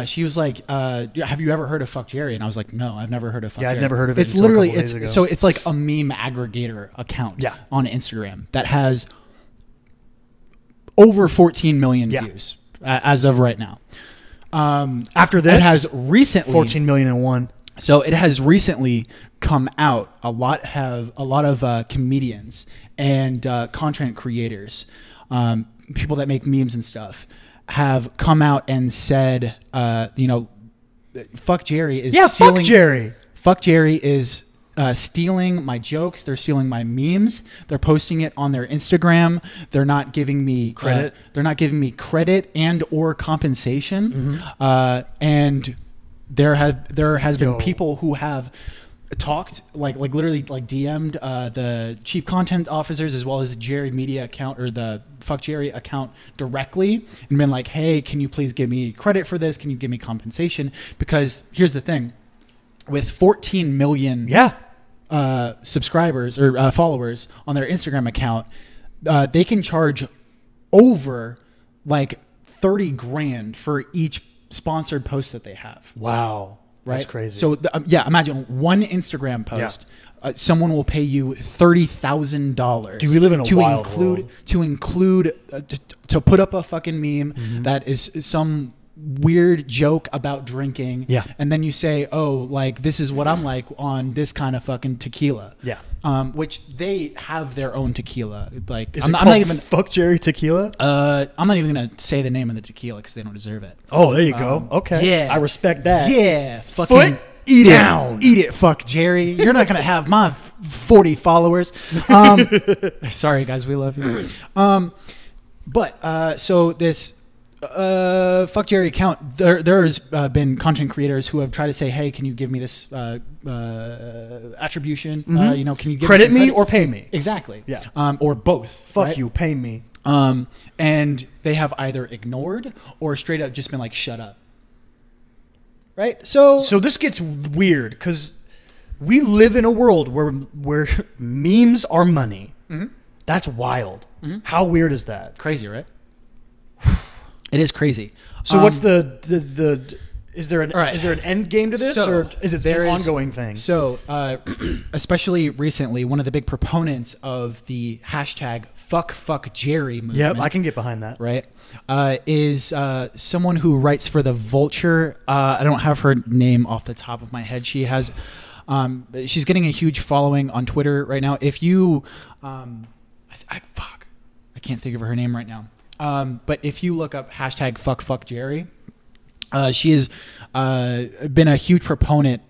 she was like, "Have you ever heard of Fuck Jerry?" And I was like, "No, I've never heard of Fuck Jerry." I've never heard of it It's until a literally couple days ago. so it's like a meme aggregator account on Instagram that has over 14 million views as of right now. After this, it has recently 14 million and one. So it has recently come out. A lot of comedians and content creators, people that make memes and stuff, have come out and said, Fuck Jerry is stealing. Fuck Jerry. Fuck Jerry is stealing my jokes. They're stealing my memes. They're posting it on their Instagram. They're not giving me credit. They're not giving me credit and or compensation. And there has been people who have talked like literally like DM'd the chief content officers as well as the Jerry Media account or the Fuck Jerry account directly and been like, "Hey, can you please give me credit for this? Can you give me compensation?" Because here's the thing. With 14 million subscribers or followers on their Instagram account, they can charge over like 30 grand for each sponsored post that they have. Wow. Right? That's crazy. So imagine one Instagram post. Someone will pay you $30,000. Do we live in a wild world? To put up a fucking meme that is some weird joke about drinking, and then you say, "Oh, like this is what I'm like on this kind of fucking tequila," which they have their own tequila. Like, I'm not even Fuck Jerry tequila. I'm not even gonna say the name of the tequila because they don't deserve it. Oh, there you go. Okay, yeah, I respect that. Yeah, fucking Foot eat down. Eat it, Fuck Jerry. You're not gonna have my 40 followers. Sorry, guys, we love you. So this. Fuck Jerry account. There's been content creators who have tried to say, "Hey, can you give me this attribution? Can you give credit me credit? or pay me?" Exactly. Yeah. Or both. Fuck right? you, pay me. And they have either ignored or straight up just been like, "Shut up." Right. So this gets weird because we live in a world where memes are money. That's wild. How weird is that? Crazy, right? It is crazy. So what's the is there an end game to this, or is it an ongoing thing? So especially recently, one of the big proponents of the hashtag Fuck Jerry movement. Yep, I can get behind that. Right, is someone who writes for the Vulture. I don't have her name off the top of my head. She has She's getting a huge following on Twitter right now. If you, I can't think of her name right now. But if you look up hashtag fuck Jerry, she has been a huge proponent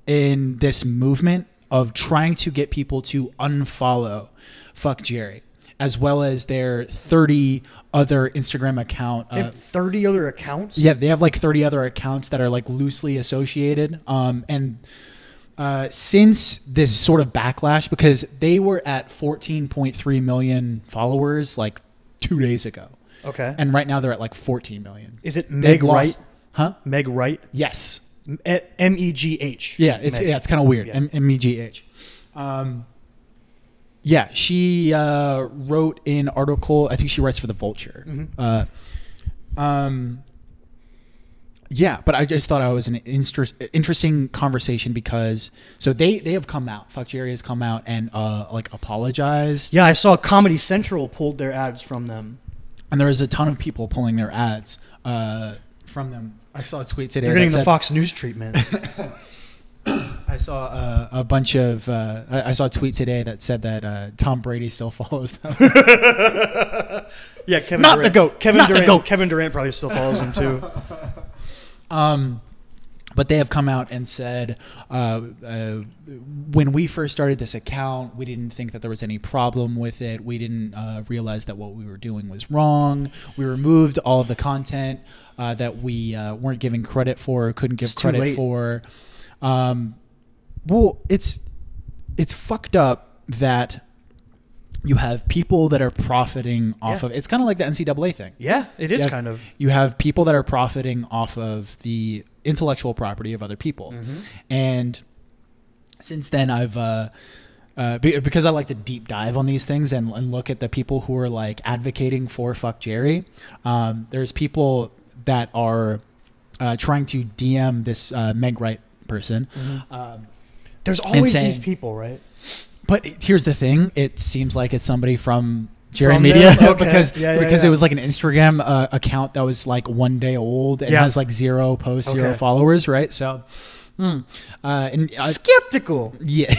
in this movement of trying to get people to unfollow fuck Jerry, as well as their 30 other Instagram account. They have 30 other accounts? Yeah, they have like 30 other accounts that are like loosely associated. Since this sort of backlash, because they were at 14.3 million followers like 2 days ago. Okay. And right now they're at like 14 million. Is it Meg Wright? Huh? Meg Wright? Yes. MEGH. Yeah, it's kind of weird. Yeah. MEGH. Yeah, she wrote an article. I think she writes for The Vulture. Mm-hmm. Yeah, but I just thought it was an interesting conversation because they have come out. Fuck Jerry has come out and like apologized. Yeah, I saw Comedy Central pulled their ads from them. And there was a ton of people pulling their ads from them. I saw a tweet today. They're getting the Fox News treatment. I saw a bunch of. I saw a tweet today that said that Tom Brady still follows them. Yeah, Kevin Not Durant. the GOAT. Kevin Durant probably still follows him too. But they have come out and said, when we first started this account, we didn't think that there was any problem with it. We didn't realize that what we were doing was wrong. We removed all of the content that we weren't giving credit for, or couldn't give credit for. Well, it's fucked up that you have people that are profiting off of. It's kind of like the NCAA thing. Yeah, it is kind of. You have people that are profiting off of the intellectual property of other people, and since then I've because I like to deep dive on these things and look at the people who are like advocating for fuck Jerry. There's people that are trying to DM this Meg Wright person. There's always saying, these people, right? But here's the thing: it seems like it's somebody from Jerry Media because it was like an Instagram account that was like 1 day old and has like 0 posts, 0 followers, right? So, skeptical. Yeah,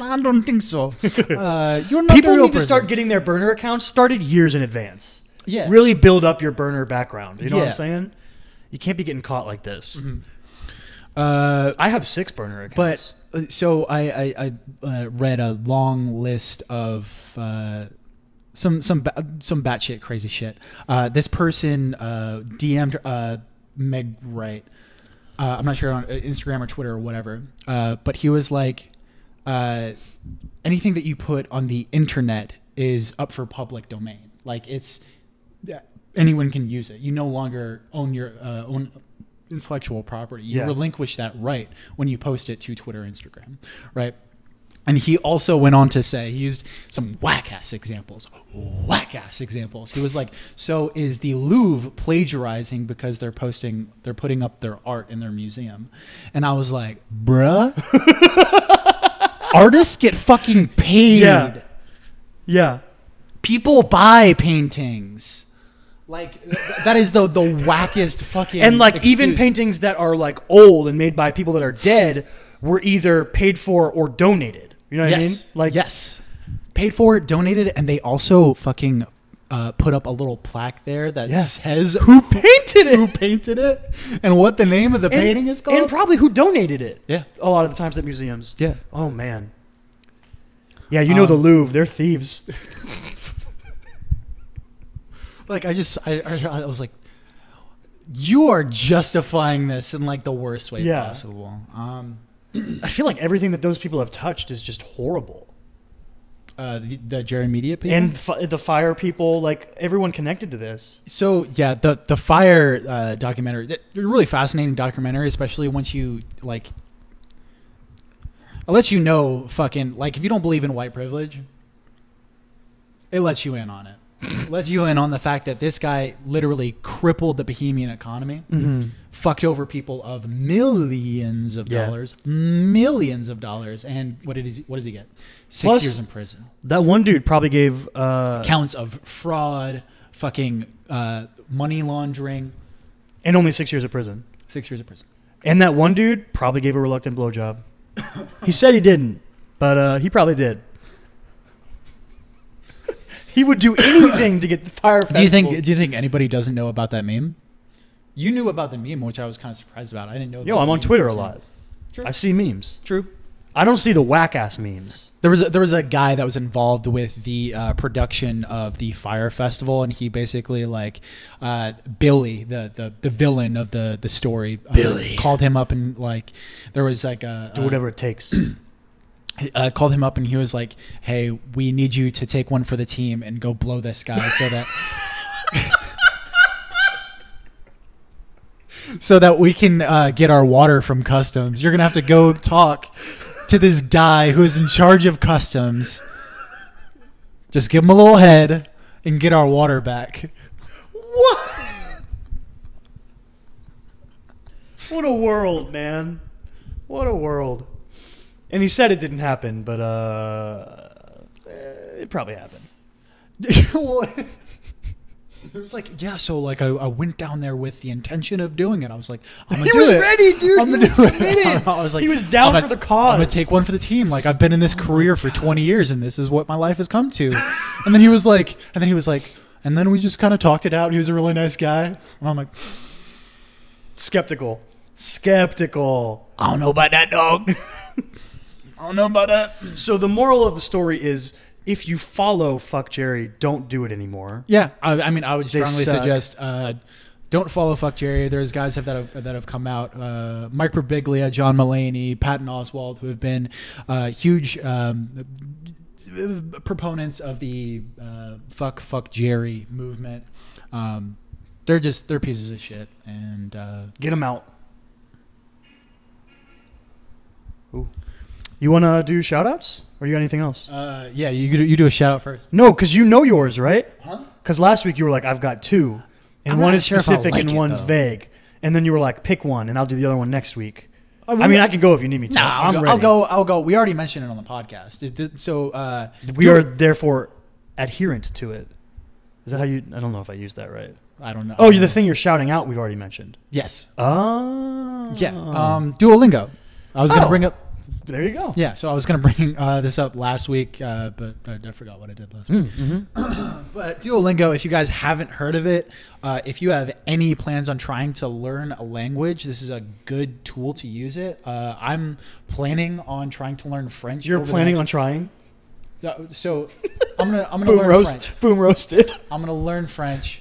I don't think so. You're not people need to start getting their burner accounts started years in advance. Yeah, really build up your burner background. You know what I'm saying? You can't be getting caught like this. I have 6 burner accounts. But so I read a long list of some batshit crazy shit. This person DM'd Meg Wright. I'm not sure on Instagram or Twitter or whatever. But he was like, anything that you put on the internet is up for public domain. Like anyone can use it. You no longer own your own intellectual property. You relinquish that right when you post it to Twitter, Instagram, right? And he also went on to say, he used some whack-ass examples. He was like, so is the Louvre plagiarizing because they're putting up their art in their museum? And I was like, bruh, artists get fucking paid. Yeah. People buy paintings. Like that is the wackest fucking and like excuse. Even paintings that are like old and made by people that are dead were either paid for or donated. You know what I mean? Like paid for, donated, and they also fucking put up a little plaque there that says who painted it, and what the name of the painting is called, and probably who donated it. Yeah, a lot of the times at museums. Yeah. Oh man. Yeah, you know the Louvre, they're thieves. Like I was like, you are justifying this in like the worst way possible. I feel like everything that those people have touched is just horrible. The Jerry Media people and the fire people, like everyone connected to this. So yeah, the fire documentary, a really fascinating documentary, especially once you like. I'll let you know, fucking like if you don't believe in white privilege, it lets you in on it. Lets you in on the fact that this guy literally crippled the Bohemian economy, fucked over people of millions of dollars, and what does he get? 6 years in prison. That one dude probably gave counts of fraud, fucking money laundering, and only 6 years of prison. 6 years of prison. And that one dude probably gave a reluctant blowjob. He said he didn't, but he probably did. He would do anything to get the fire festival. Do you think anybody doesn't know about that meme? You knew about the meme, which I was kind of surprised about. I didn't know. Yo, I'm on Twitter a lot. True. I see memes. True. I don't see the whack ass memes. There was a guy that was involved with the production of the fire festival, and he basically like Billy, the villain of the story, Billy called him up and like there was like a do whatever it takes. Called him up and he was like, "Hey, we need you to take one for the team and go blow this guy so that so that we can get our water from customs. You're gonna have to go talk to this guy who is in charge of customs. Just give him a little head and get our water back." What? What a world, man. What a world. And he said it didn't happen, but it probably happened. Well, it was like, yeah, so like I went down there with the intention of doing it. I was like, I'm gonna He do was it. ready, dude. I'm He gonna was do it. committed. I was like, He was down for the cause. I'm gonna take one for the team. Like I've been in this career for 20 years, and this is what my life has come to. And then he was like, and then we just kind of talked it out. He was a really nice guy, and I'm like, Skeptical. I don't know about that, dog. I don't know about that. So the moral of the story is, if you follow Fuck Jerry, don't do it anymore. Yeah, I mean, I would They strongly suck. suggest don't follow Fuck Jerry. There's guys that have come out, Mike Birbiglia, John Mulaney, Patton Oswalt, who have been huge proponents of the Fuck Jerry movement. They're pieces of shit, and Get them out. Ooh. You want to do shout-outs? Or you got anything else? yeah, you do a shout out first. No, because you know yours, right? Huh? Because last week you were like, I've got two. And I'm one not is sure if I'll specific like and it, one's though. vague. And then you were like, pick one, and I'll do the other one next week. I mean, I can go if you need me to. Nah, I'm ready. I'll go. We already mentioned it on the podcast. So We are therefore adherent to it. Is that how you... I don't know if I used that right. I don't know. Oh, the thing you're shouting out, we've already mentioned. Yes. Oh. Yeah. Duolingo. I was going to bring up. There you go. Yeah, so I was going to bring this up last week, but I forgot what I did last week. Mm-hmm. But Duolingo, if you guys haven't heard of it, if you have any plans on trying to learn a language, this is a good tool to use it. I'm planning on trying to learn French. You're planning on trying? So I'm gonna Boom learn roast. French. Boom roasted. I'm gonna learn French.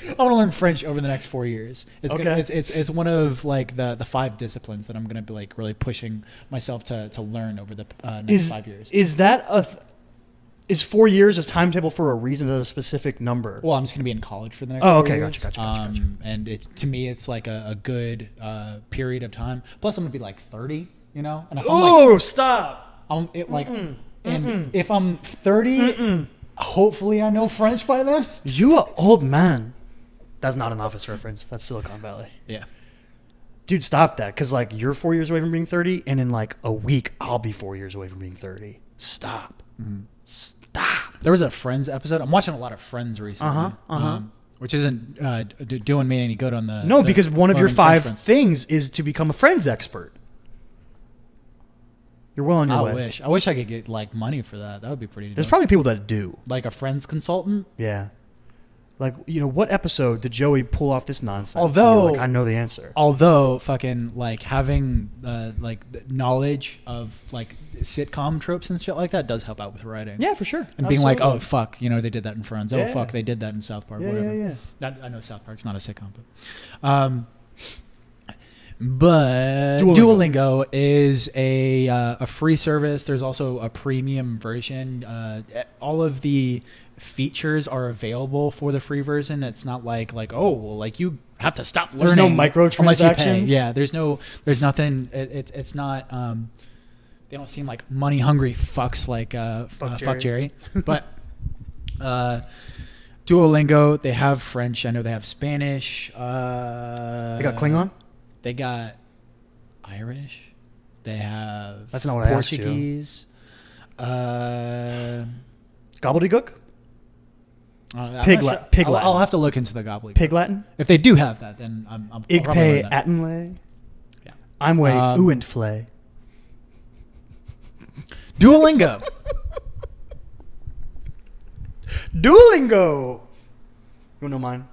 I'm gonna learn French over the next 4 years. It's Okay. it's one of like the 5 disciplines that I'm gonna be like really pushing myself to learn over the next 5 years. Is that is 4 years a timetable for a reason? Is that a specific number? Well, I'm just gonna be in college for the next. Oh, 4 okay, years. gotcha. And to me, it's like a good period of time. Plus, I'm gonna be like 30, you know. And if Oh, stop! and if I'm 30, hopefully I know French by then. You are old man. That's not an Office reference. That's Silicon Valley. Yeah. Dude, stop that. Because, like, you're 4 years away from being 30, and in, like, a week, I'll be 4 years away from being 30. Stop. Mm-hmm. Stop. There was a Friends episode. I'm watching a lot of Friends recently. Which isn't doing me any good on the... No, the because one of your learning French 5 Friends. things is to become a Friends expert. You're well on your way. I wish I could get, like, money for that. That would be pretty There's dope. probably people that do. Like a Friends consultant? Yeah. Like, you know, what episode did Joey pull off this nonsense? Although- And you're like, I know the answer. Although fucking like having like the knowledge of like sitcom tropes and shit like that does help out with writing. Yeah, for sure. And being like, Absolutely. oh fuck, you know, they did that in Friends. Oh Yeah. fuck, they did that in South Park. Yeah, whatever. yeah. I know South Park's not a sitcom, but Duolingo. Duolingo is a free service. There's also a premium version. All of the features are available for the free version. It's not like oh well, like you have to stop There's no learning unless you pay. microtransactions? Yeah, there's nothing. It's not. They don't seem like money hungry fucks like fuck Jerry. But Duolingo, they have French. I know they have Spanish. They got Klingon? They got Irish. They have That's not what I asked you. Portuguese. Gobbledygook? Pig Latin. I'll have to look into the gobbledygook. Pig Latin. If they do have that, then I'll Ig probably pay learn that. Attenlay. Yeah. I'm way uint flay. Duolingo. Duolingo. You know mine?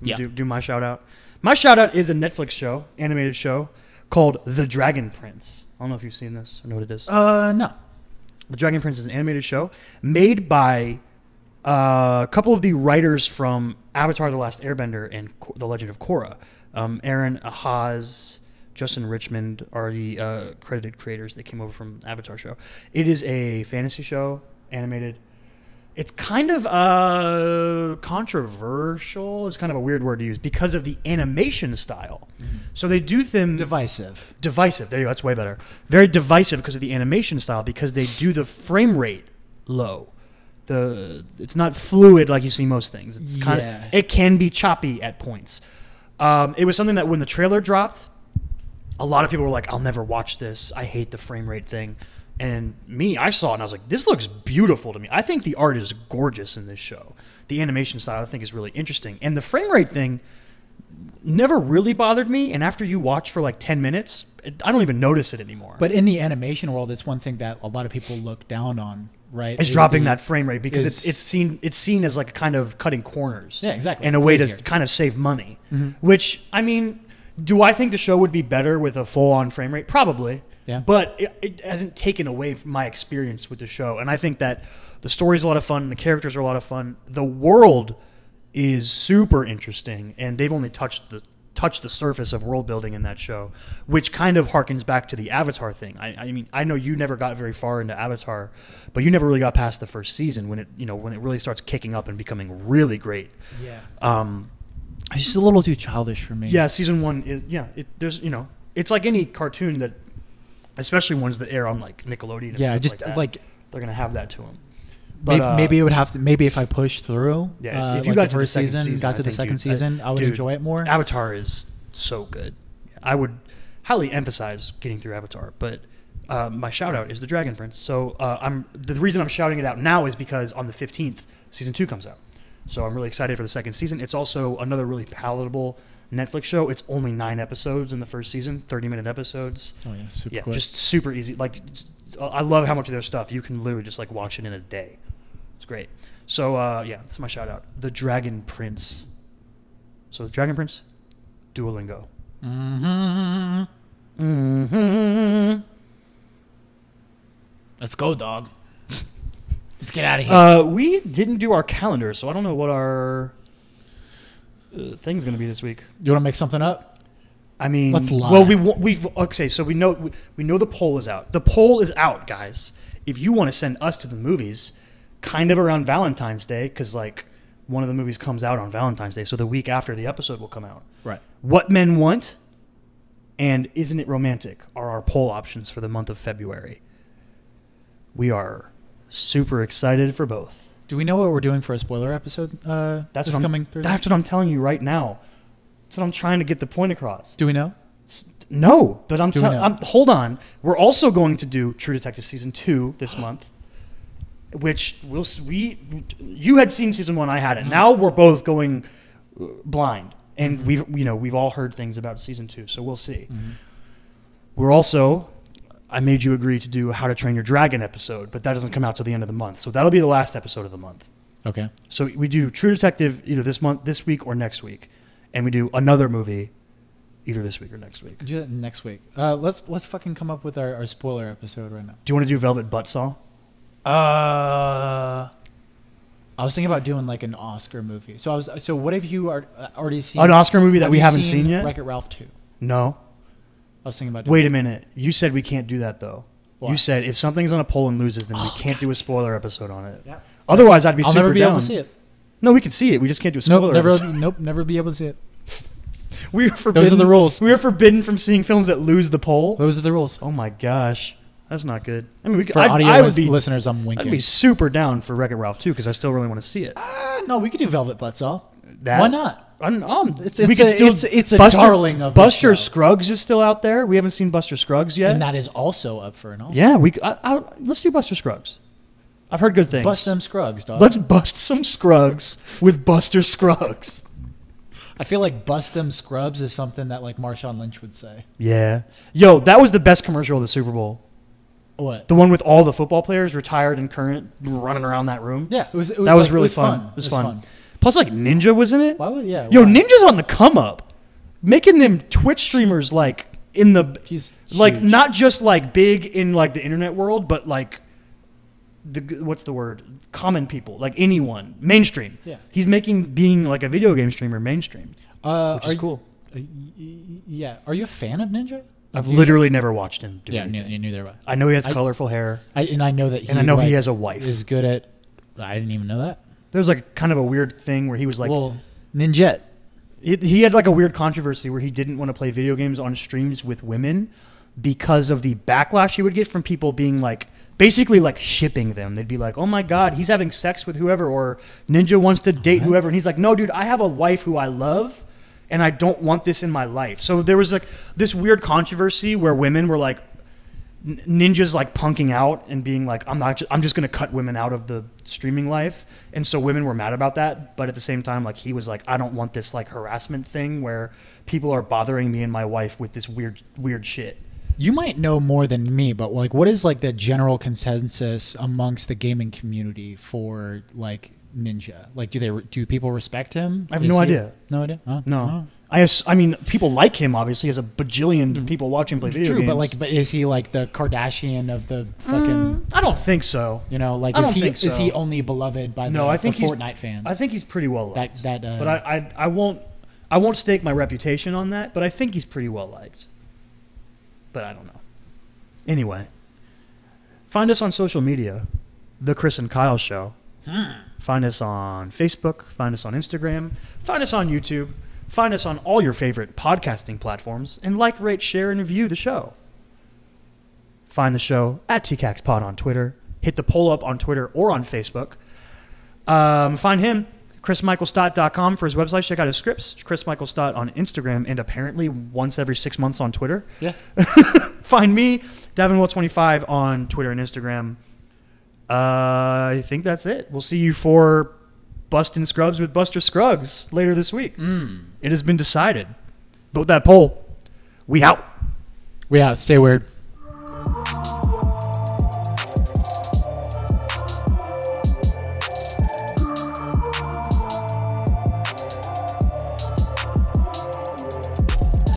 Yeah. Do my shout out. My shout out is a Netflix show, animated show called The Dragon Prince. I don't know if you've seen this or know what it is. No. The Dragon Prince is an animated show made by a couple of the writers from Avatar: The Last Airbender and The Legend of Korra. Aaron Ahaz, Justin Richmond are the credited creators that came over from Avatar show. It is a fantasy show, animated. It's kind of controversial. It's kind of a weird word to use because of the animation style. Mm-hmm. So they do them... Divisive. There you go. That's way better. Very divisive because of the animation style, because they do the frame rate low. It's not fluid like you see most things. It's kind of, it can be choppy at points. It was something that when the trailer dropped, a lot of people were like, I'll never watch this. I hate the frame rate thing. And I saw it and I was like, this looks beautiful to me. I think the art is gorgeous in this show. The animation style I think is really interesting. And the frame rate thing never really bothered me. And after you watch for like 10 minutes, I don't even notice it anymore. But in the animation world, it's one thing that a lot of people look down on, right? It's dropping that frame rate because it's seen as like a kind of cutting corners. Yeah, exactly. And a way to kind of save money. Mm-hmm. Which, I mean, do I think the show would be better with a full-on frame rate? Probably. Yeah. But it hasn't taken away from my experience with the show. And I think that the story's a lot of fun. The characters are a lot of fun. The world is super interesting. And they've only touched the surface of world building in that show, which kind of harkens back to the Avatar thing. I mean, I know you never got very far into Avatar, but you never really got past the first season when it really starts kicking up and becoming really great. Yeah. It's just a little too childish for me. Yeah, season 1 is it's like any cartoon that, especially ones that air on like Nickelodeon and stuff just like that, they're gonna have that to them. But, maybe it would have to. Maybe if I push through, if you got to the second season, I would enjoy it more. Avatar is so good. I would highly emphasize getting through Avatar. But my shout out is The Dragon Prince. So the reason I'm shouting it out now is because on the 15th, season 2 comes out. So I'm really excited for the second season. It's also another really palatable Netflix show. It's only 9 episodes in the first season, 30-minute episodes. Oh yeah, super quick. Just super easy. Like, I love how much of their stuff you can literally just like watch it in a day. It's great. So that's my shout out. The Dragon Prince. So the Dragon Prince, Duolingo. Let's go, dog. Let's get out of here. We didn't do our calendar, so I don't know what our thing's going to be this week. You want to make something up? I mean, let's lie. Well, we've okay. So we know the poll is out. The poll is out, guys. If you want to send us to the movies, kind of around Valentine's Day, because like one of the movies comes out on Valentine's Day, so the week after the episode will come out. Right. What Men Want and Isn't It Romantic are our poll options for the month of February. We are super excited for both. Do we know what we're doing for a spoiler episode? That's coming through. That's what I'm telling you right now. That's what I'm trying to get the point across. Do we know? No, but hold on. We're also going to do True Detective season 2 this month, which you had seen season 1, I hadn't. Mm-hmm. Now we're both going blind, and we've all heard things about season 2, so we'll see. Mm-hmm. We're also, I made you agree to do a How to Train Your Dragon episode, but that doesn't come out till the end of the month, so that'll be the last episode of the month. Okay. So we do True Detective either this week or next week, and we do another movie either this week or next week. Do that next week. Let's fucking come up with our spoiler episode right now. Do you want to do Velvet Buzzsaw? I was thinking about doing like an Oscar movie. So what have you already seen? An Oscar movie that we haven't seen yet? Wreck-It Ralph 2. No. I was thinking about Wait a minute. You said we can't do that though. Why? You said if something's on a poll and loses, then we can't do a spoiler episode on it. Yep. Otherwise, I'd be super down. I'll never be able to see it. No, we can see it. We just can't do a spoiler episode. Never be able to see it. We are forbidden. Those are the rules. We are forbidden from seeing films that lose the poll. Those are the rules. Oh my gosh. That's not good. I mean, for audio listeners, I'm winking. I'd be super down for Wreck-It Ralph 2 because I still really want to see it. No, we could do Velvet Buzzsaw. Why not? It's a darling of Buster Scruggs is still out there. We haven't seen Buster Scruggs yet, and that is also up for an Oscar. Yeah, let's do Buster Scruggs. I've heard good things. Bust them Scruggs, dog. Let's bust some Scruggs with Buster Scruggs. I feel like bust them scrubs is something that like Marshawn Lynch would say. Yeah. Yo, that was the best commercial of the Super Bowl. What? The one with all the football players, retired and current, running around that room. Yeah, it was Really fun. It was fun. Plus, like, Ninja was in it. Why would, yeah. Yo, why? Ninja's on the come up, making them Twitch streamers like in the He's like huge. not just like big in like the internet world, but like what's the word? Common people, like anyone, mainstream. Yeah. He's being like a video game streamer mainstream, which is cool. Yeah. Are you a fan of Ninja? I've literally never watched him do Yeah, anything. neither have I know he has colorful hair. I know that he And I know he has a wife. Is good at. I didn't even know that. There was like kind of a weird thing where he was like, Well, Ninjet. he had like a weird controversy where he didn't want to play video games on streams with women because of the backlash he would get from people being like, basically like shipping them. They'd be like, oh my God, he's having sex with whoever, or Ninja wants to date whoever. And he's like, no, dude, I have a wife who I love and I don't want this in my life. So there was like this weird controversy where women were like, Ninja's like punking out and being like, I'm just going to cut women out of the streaming life. And so women were mad about that. But at the same time, like he was like, I don't want this like harassment thing where people are bothering me and my wife with this weird shit. You might know more than me, but like, what is like the general consensus amongst the gaming community for like Ninja? Like, do people respect him? I have no idea. No idea. Oh, No. oh. I mean, people like him, obviously. He has a bajillion people watching play video games. True, but is he like the Kardashian of the fucking? I don't think so. You know, like I don't think so. Is he only beloved by the Fortnite fans? I think he's pretty well liked. But I won't stake my reputation on that. But I think he's pretty well liked. But I don't know. Anyway, find us on social media, The Chris and Kyle Show. Find us on Facebook. Find us on Instagram. Find us on YouTube. Find us on all your favorite podcasting platforms and like, rate, share, and review the show. Find the show at tcaks pod on Twitter. Hit the poll up on Twitter or on Facebook. Find him, chrismichaelstott.com for his website. Check out his scripts. Chris Michael Stott on Instagram and apparently once every 6 months on Twitter. Yeah. Find me, DavinWill25 on Twitter and Instagram. I think that's it. We'll see you for Bustin' Scrubs with Buster Scruggs later this week. It has been decided. Vote that poll. We out. Stay weird.